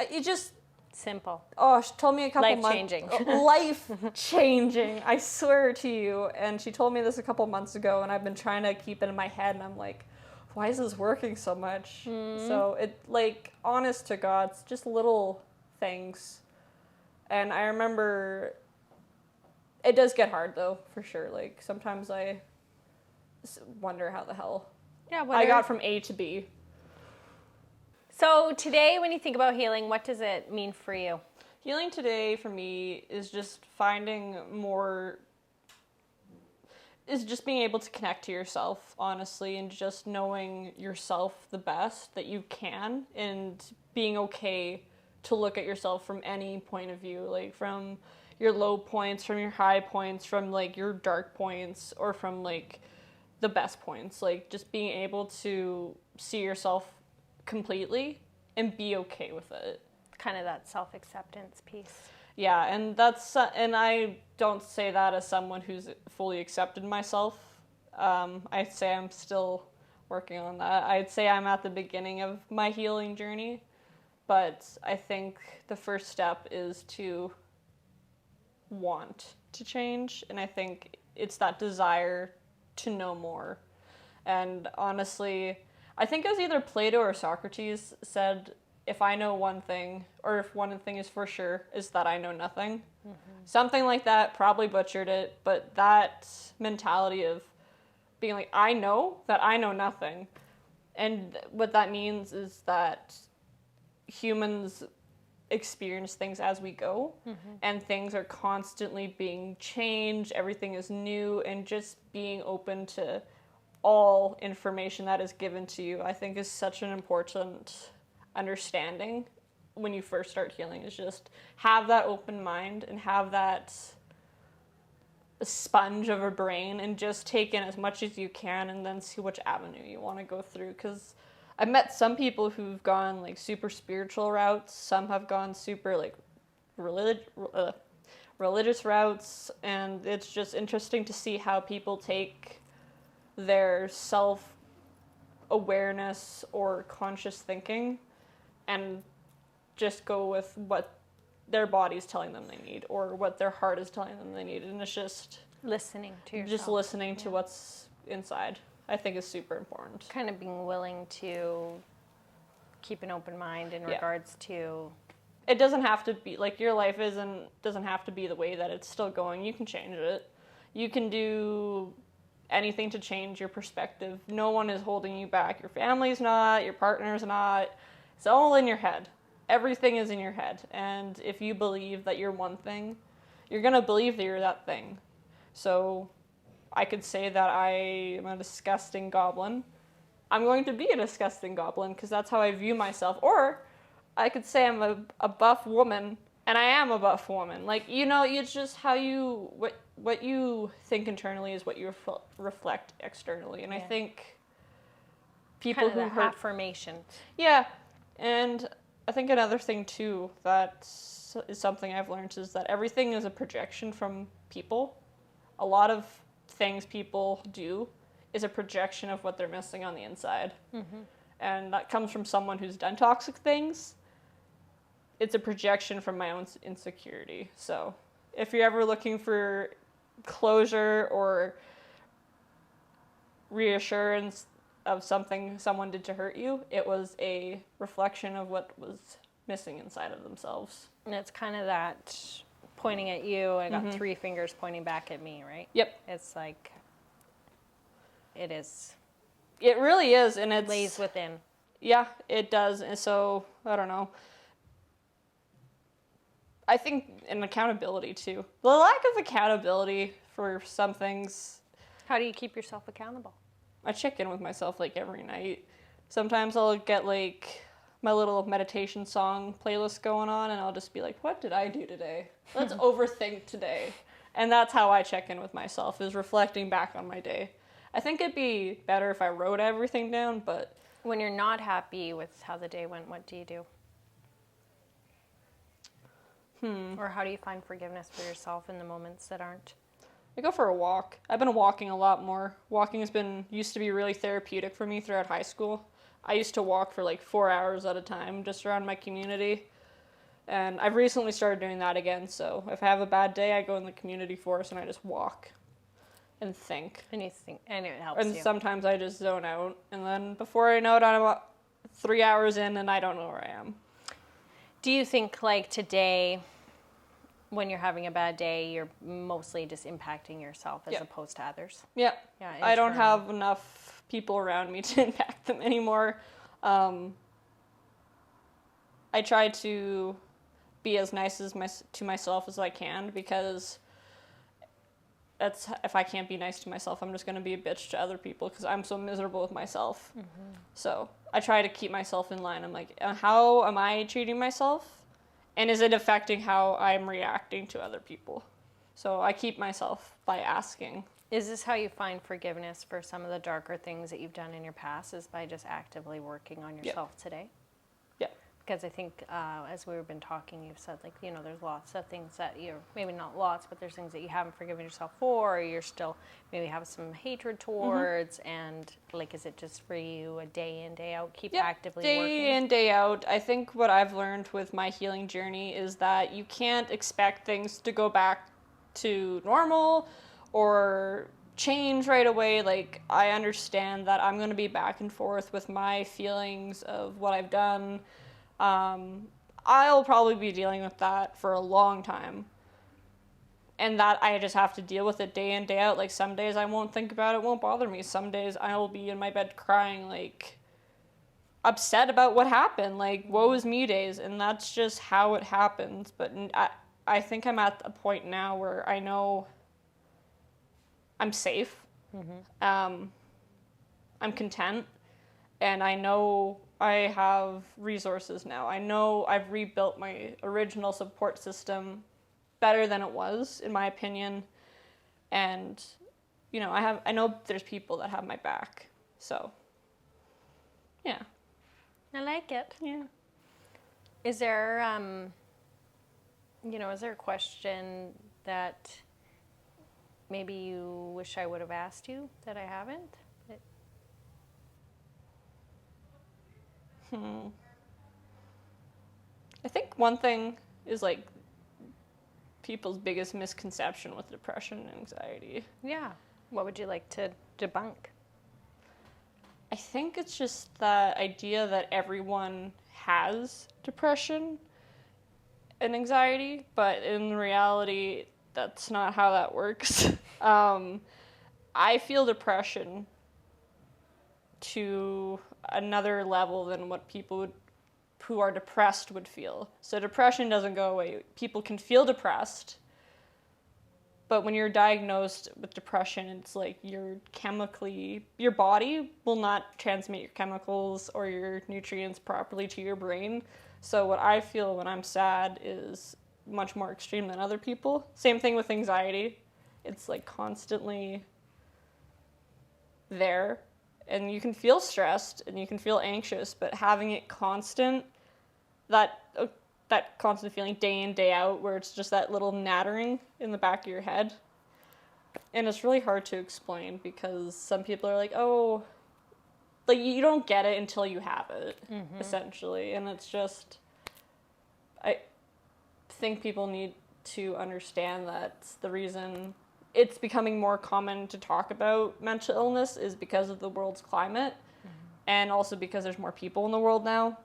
it just. Simple. Oh, she told me a couple months. Life-changing. Life-changing. I swear to you. And she told me this a couple months ago, and I've been trying to keep it in my head, and I'm like, why is this working so much? So it, like, honest to God, it's just little things. And I remember, it does get hard though, for sure. Like, sometimes I wonder how the hell I got from A to B. So today, when you think about healing, what does it mean for you? Healing today for me is just finding more, is just being able to connect to yourself, honestly, and just knowing yourself the best that you can, and being okay to look at yourself from any point of view, like from your low points, from your high points, from like your dark points, or from like the best points. Like just being able to see yourself completely and be okay with it. Kind of that self-acceptance piece. Yeah, and and I don't say that as someone who's fully accepted myself. I'd say I'm still working on that. I'd say I'm at the beginning of my healing journey, but I think the first step is to want to change, and I think it's that desire to know more. And honestly, I think it was either Plato or Socrates said, if I know one thing, or if one thing is for sure, is that I know nothing. Something like that, probably butchered it, but that mentality of being like, I know that I know nothing. And what that means is that humans experience things as we go, and things are constantly being changed, everything is new, and just being open to all information that is given to you, I think is such an important understanding when you first start healing, is just have that open mind and have that sponge of a brain and just take in as much as you can and then see which avenue you want to go through. Because I've met some people who've gone like super spiritual routes, some have gone super like religious routes, and it's just interesting to see how people take their self-awareness or conscious thinking and just go with what their body's telling them they need or what their heart is telling them they need. And it's just listening to yourself. Just listening to what's inside, I think, is super important. Kind of being willing to keep an open mind in regards to... It doesn't have to be, like, your life doesn't have to be the way that it's still going. You can change it. You can do anything to change your perspective. No one is holding you back. Your family's not, your partner's not. It's all in your head. Everything is in your head. And if you believe that you're one thing, you're going to believe that you're that thing. So I could say that I am a disgusting goblin. I'm going to be a disgusting goblin because that's how I view myself. Or I could say I'm a buff woman, and I am a buff woman. Like, you know, it's just how you... What you think internally is what you reflect externally. And I think people kind of who hurt... affirmation. Yeah. And I think another thing, too, that is something I've learned is that everything is a projection from people. A lot of things people do is a projection of what they're missing on the inside. And that comes from someone who's done toxic things. It's a projection from my own insecurity. So if you're ever looking for closure or reassurance of something someone did to hurt you, it was a reflection of what was missing inside of themselves. And it's kind of that pointing at you, I got 3 fingers pointing back at me, right? Yep. It's like, it is. It really is, and it lays within. Yeah, it does. And so, I don't know. I think an accountability, too. The lack of accountability for some things. How do you keep yourself accountable? I check in with myself, like, every night. Sometimes I'll get, like, my little meditation song playlist going on, and I'll just be like, what did I do today? Let's overthink today. And that's how I check in with myself, is reflecting back on my day. I think it'd be better if I wrote everything down, but... When you're not happy with how the day went, what do you do? Or how do you find forgiveness for yourself in the moments that aren't? I go for a walk. I've been walking a lot more. Walking used to be really therapeutic for me throughout high school. I used to walk for like 4 hours at a time just around my community. And I've recently started doing that again. So if I have a bad day, I go in the community forest and I just walk and think. And you think, and it helps and you. Sometimes I just zone out. And then before I know it, I'm about 3 hours in and I don't know where I am. Do you think like today, when you're having a bad day, you're mostly just impacting yourself as opposed to others? Yeah. I don't internal. have enough people around me to impact them anymore. I try to be as nice to myself as I can, because if I can't be nice to myself, I'm just going to be a bitch to other people because I'm so miserable with myself. So I try to keep myself in line. I'm like, how am I treating myself? And is it affecting how I'm reacting to other people? So I keep myself by asking. Is this how you find forgiveness for some of the darker things that you've done in your past, is by just actively working on yourself today? Yeah. Because I think as we've been talking, you've said, like, you know, there's lots of things that you're, maybe not lots, but there's things that you haven't forgiven yourself for, or you're still maybe have some hatred towards, and like, is it just for you a day in, day out, keep actively working? Day in, day out. I think what I've learned with my healing journey is that you can't expect things to go back to normal or change right away. Like, I understand that I'm going to be back and forth with my feelings of what I've done. I'll probably be dealing with that for a long time. And that I just have to deal with it day in, day out. Like, some days I won't think about it, won't bother me. Some days I will be in my bed crying, like, upset about what happened. Like, woe is me days. And that's just how it happens. But I think I'm at a point now where I know I'm safe. I'm content. And I know I have resources now. I know I've rebuilt my original support system better than it was, in my opinion. And, you know, I know there's people that have my back. So, yeah. I like it. Yeah. Is there, is there a question that maybe you wish I would have asked you that I haven't? I think one thing is, like, people's biggest misconception with depression and anxiety. Yeah. What would you like to debunk? I think it's just the idea that everyone has depression and anxiety, but in reality, that's not how that works. I feel depression to another level than what people who are depressed would feel. So depression doesn't go away. People can feel depressed, but when you're diagnosed with depression, it's like your body will not transmit your chemicals or your nutrients properly to your brain. So what I feel when I'm sad is much more extreme than other people. Same thing with anxiety. It's like constantly there, and you can feel stressed and you can feel anxious, but having it constant, that constant feeling day in, day out, where it's just that little nattering in the back of your head. And it's really hard to explain because some people are like, oh, like, you don't get it until you have it, essentially. And it's just, I think people need to understand that the reason it's becoming more common to talk about mental illness is because of the world's climate, and also because there's more people in the world now.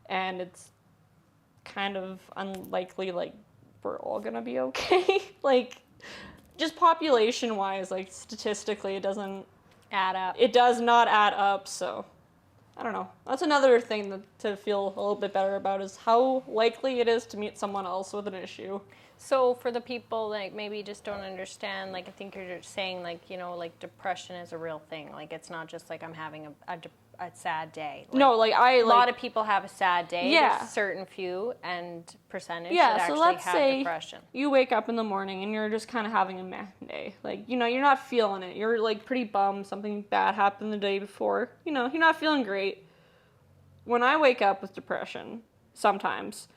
And it's kind of unlikely, like, we're all gonna be okay. Like, just population-wise, like, statistically, it doesn't add up. It does not add up, so I don't know. That's another thing to feel a little bit better about, is how likely it is to meet someone else with an issue. So for the people like maybe just don't understand, like, I think you're just saying, like, you know, like, depression is a real thing. Like, it's not just like I'm having a sad day. Like, no, like, a lot of people have a sad day. Yeah. There's certain few and percentage yeah, that so actually let's have say depression. You wake up in the morning and you're just kind of having a meh day. Like, you know, you're not feeling it. You're, like, pretty bummed. Something bad happened the day before. You know, you're not feeling great. When I wake up with depression, sometimes,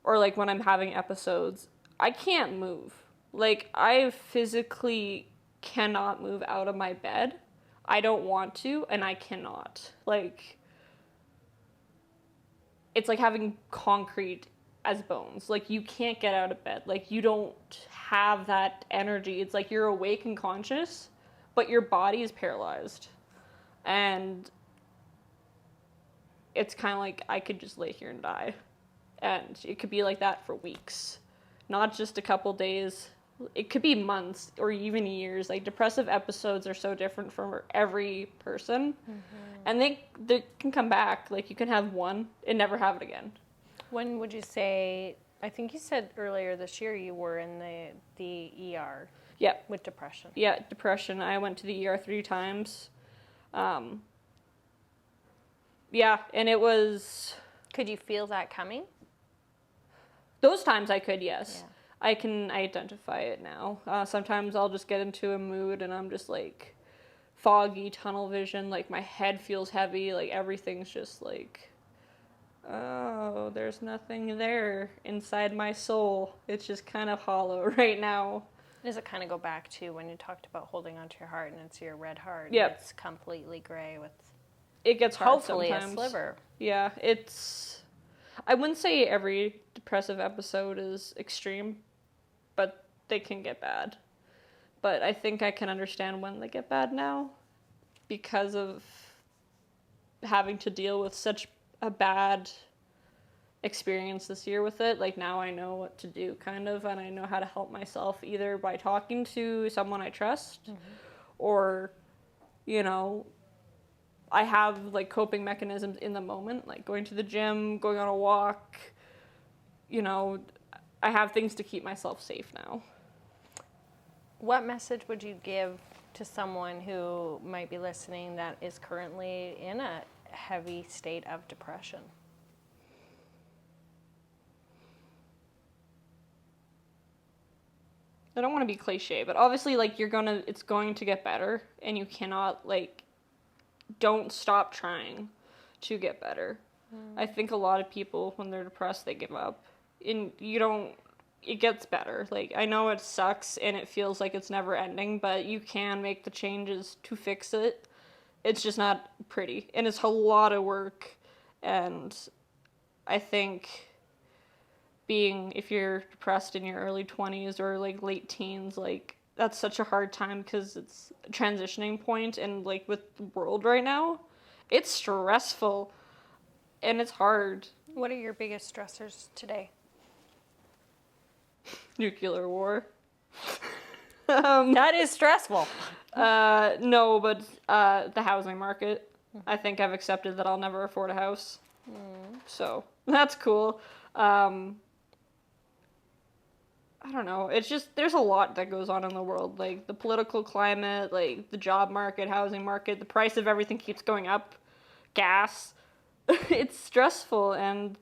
or, like, when I'm having episodes, I can't move. Like, I physically cannot move out of my bed. I don't want to, and I cannot. Like, it's like having concrete as bones. Like, you can't get out of bed. Like, you don't have that energy. It's like you're awake and conscious, but your body is paralyzed. And it's kind of like I could just lay here and die. And it could be like that for weeks. Not just a couple days. It could be months or even years. Like, depressive episodes are so different for every person. And they can come back. Like, you can have one and never have it again. When would you say, I think you said earlier this year you were in the ER. Yeah. With depression. Yeah, depression. I went to the ER 3 times. Yeah, and it was... Could you feel that coming? Those times I could, yes. Yeah. I can identify it now. Sometimes I'll just get into a mood and I'm just, like, foggy, tunnel vision. Like, my head feels heavy. Like, everything's just like, oh, there's nothing there inside my soul. It's just kind of hollow right now. Does it kind of go back to when you talked about holding onto your heart and it's your red heart? Yep. It's completely gray with... It gets hard hopefully sometimes. a sliver. Yeah, it's... I wouldn't say every depressive episode is extreme, but they can get bad. but I think I can understand when they get bad now because of having to deal with such a bad experience this year with it. Like, now I know what to do, kind of, and I know how to help myself either by talking to someone I trust or, you know, I have like coping mechanisms in the moment, like going to the gym, going on a walk, you know, I have things to keep myself safe now. What message would you give to someone who might be listening that is currently in a heavy state of depression? I don't want to be cliche, but obviously, like, it's going to get better, and you cannot, like, don't stop trying to get better. I think a lot of people, when they're depressed, they give up. And it gets better. Like, I know it sucks and it feels like it's never ending, but you can make the changes to fix it. It's just not pretty. And it's a lot of work. And I think if you're depressed in your early 20s or, like, late teens, like, that's such a hard time because it's a transitioning point, and, like, with the world right now, it's stressful and it's hard. What are your biggest stressors today? Nuclear war. That is stressful. No, but the housing market. I think I've accepted that I'll never afford a house. So that's cool. I don't know. It's just, there's a lot that goes on in the world. Like, the political climate, like, the job market, housing market, the price of everything keeps going up. Gas. It's stressful, and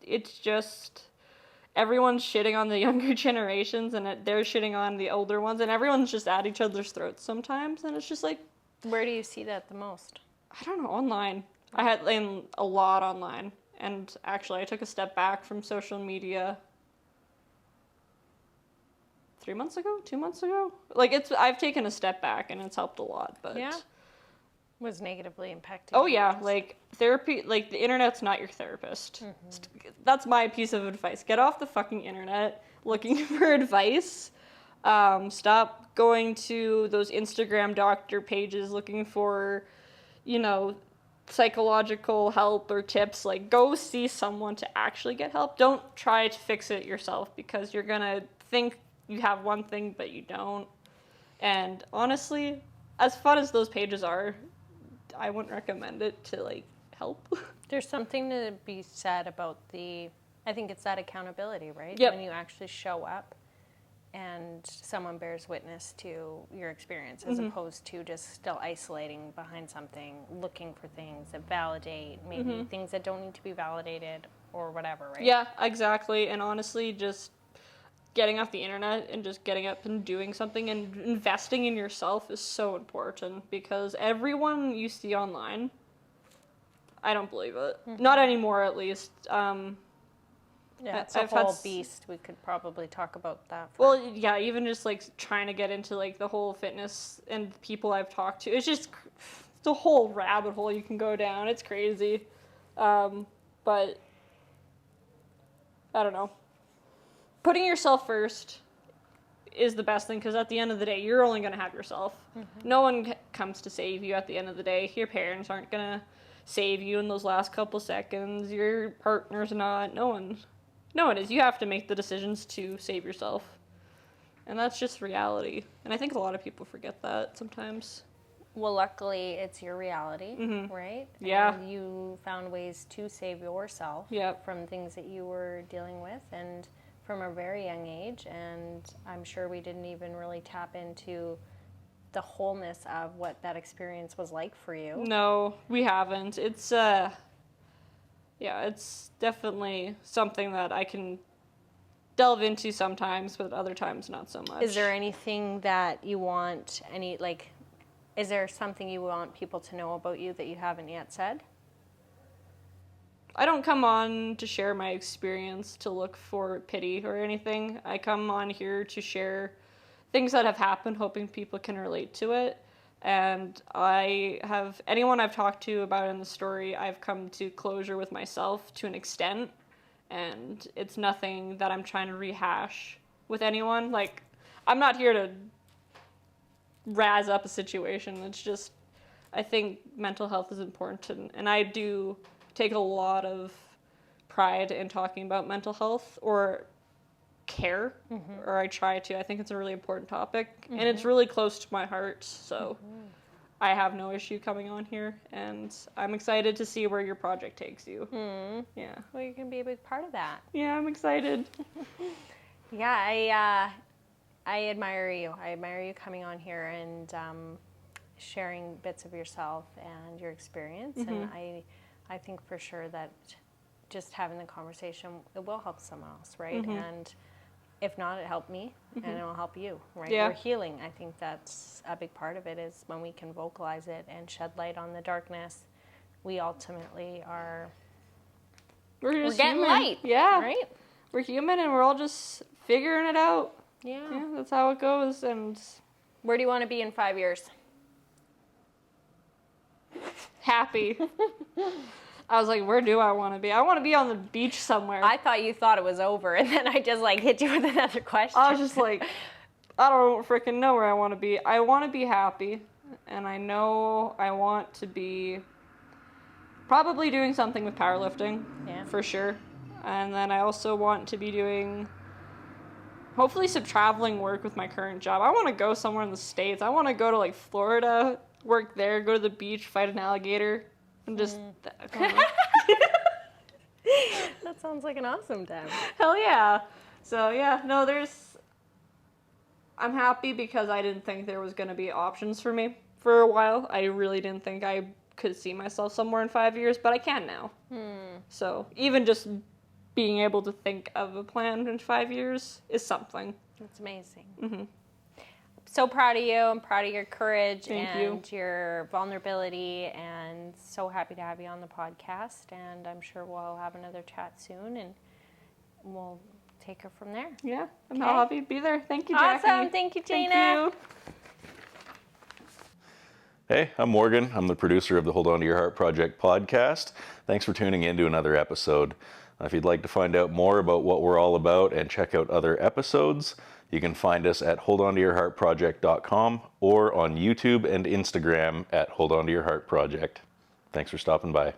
it's just, everyone's shitting on the younger generations, and they're shitting on the older ones, and everyone's just at each other's throats sometimes, and it's just like... Where do you see that the most? I don't know, online. I had a lot online, and actually I took a step back from social media 3 months ago, 2 months ago. Like, I've taken a step back, and it's helped a lot, but... Yeah? Was negatively impacting Oh, you, yeah, just... like, therapy, like, the internet's not your therapist. That's my piece of advice. Get off the fucking internet looking for advice. Stop going to those Instagram doctor pages looking for, you know, psychological help or tips. Like, go see someone to actually get help. Don't try to fix it yourself, because you're gonna think you have one thing, but you don't. And honestly, as fun as those pages are, I wouldn't recommend it to, like, help. There's something to be said about I think it's that accountability, right? Yep. When you actually show up and someone bears witness to your experience, as opposed to just still isolating behind something, looking for things that validate, maybe things that don't need to be validated or whatever, right? Yeah, exactly. And honestly, just getting off the internet and just getting up and doing something and investing in yourself is so important, because everyone you see online, I don't believe it. Not anymore, at least. Yeah, it's a whole beast. We could probably talk about that. Well, yeah, even just, like, trying to get into, like, the whole fitness and people I've talked to, it's just, it's a whole rabbit hole you can go down. It's crazy. But, I don't know. Putting yourself first is the best thing, because at the end of the day, you're only going to have yourself. No one comes to save you at the end of the day. Your parents aren't going to save you in those last couple seconds. Your partner's not. No one is. You have to make the decisions to save yourself. And that's just reality. And I think a lot of people forget that sometimes. Well, luckily, it's your reality, right? Yeah. And you found ways to save yourself from things that you were dealing with, and from a very young age. And I'm sure we didn't even really tap into the wholeness of what that experience was like for you. No, we haven't. It's, it's definitely something that I can delve into sometimes, but other times not so much. Is there anything that you want, is there something you want people to know about you that you haven't yet said? I don't come on to share my experience to look for pity or anything. I come on here to share things that have happened, hoping people can relate to it. And anyone I've talked to about in the story, I've come to closure with myself to an extent. And it's nothing that I'm trying to rehash with anyone. Like, I'm not here to razz up a situation. It's just, I think mental health is important, and I do take a lot of pride in talking about mental health or care, or I try to. I think it's a really important topic, and it's really close to my heart, so I have no issue coming on here, and I'm excited to see where your project takes you. Yeah. Well, you can be a big part of that. Yeah, I'm excited. Yeah, I admire you. I admire you coming on here and sharing bits of yourself and your experience. And I think for sure that just having the conversation, it will help someone else, right? And if not, it helped me, and it will help you, right? Yeah. We're healing. I think that's a big part of it, is when we can vocalize it and shed light on the darkness, we ultimately are... We're getting human. light. Yeah. Right? We're human, and we're all just figuring it out. Yeah. That's how it goes. And where do you want to be in 5 years? Happy. I was like, where do I want to be? I want to be on the beach somewhere. I thought you thought it was over, and then I just hit you with another question. I was just like, I don't freaking know where I want to be. I want to be happy, and I know I want to be probably doing something with powerlifting, for sure. And then I also want to be doing, hopefully, some traveling work with my current job. I want to go somewhere in the States. I want to go to Florida, work there, go to the beach, fight an alligator, and just... That sounds like an awesome time. Hell yeah. So yeah, no, I'm happy because I didn't think there was going to be options for me for a while. I really didn't think I could see myself somewhere in 5 years, but I can now. So even just being able to think of a plan in 5 years is something. That's amazing. So proud of you. I'm proud of your courage and your vulnerability, and so happy to have you on the podcast. And I'm sure we'll have another chat soon, and we'll take her from there. Yeah, I'm happy to be there. Thank you, Jackie. Awesome. Thank you, Jayna. Thank you. Hey, I'm Morgan. I'm the producer of the Hold On to Your Heart Project podcast. Thanks for tuning in to another episode. If you'd like to find out more about what we're all about and check out other episodes, you can find us at holdontoyourheartproject.com or on YouTube and Instagram at Hold On to Your Heart Project. Thanks for stopping by.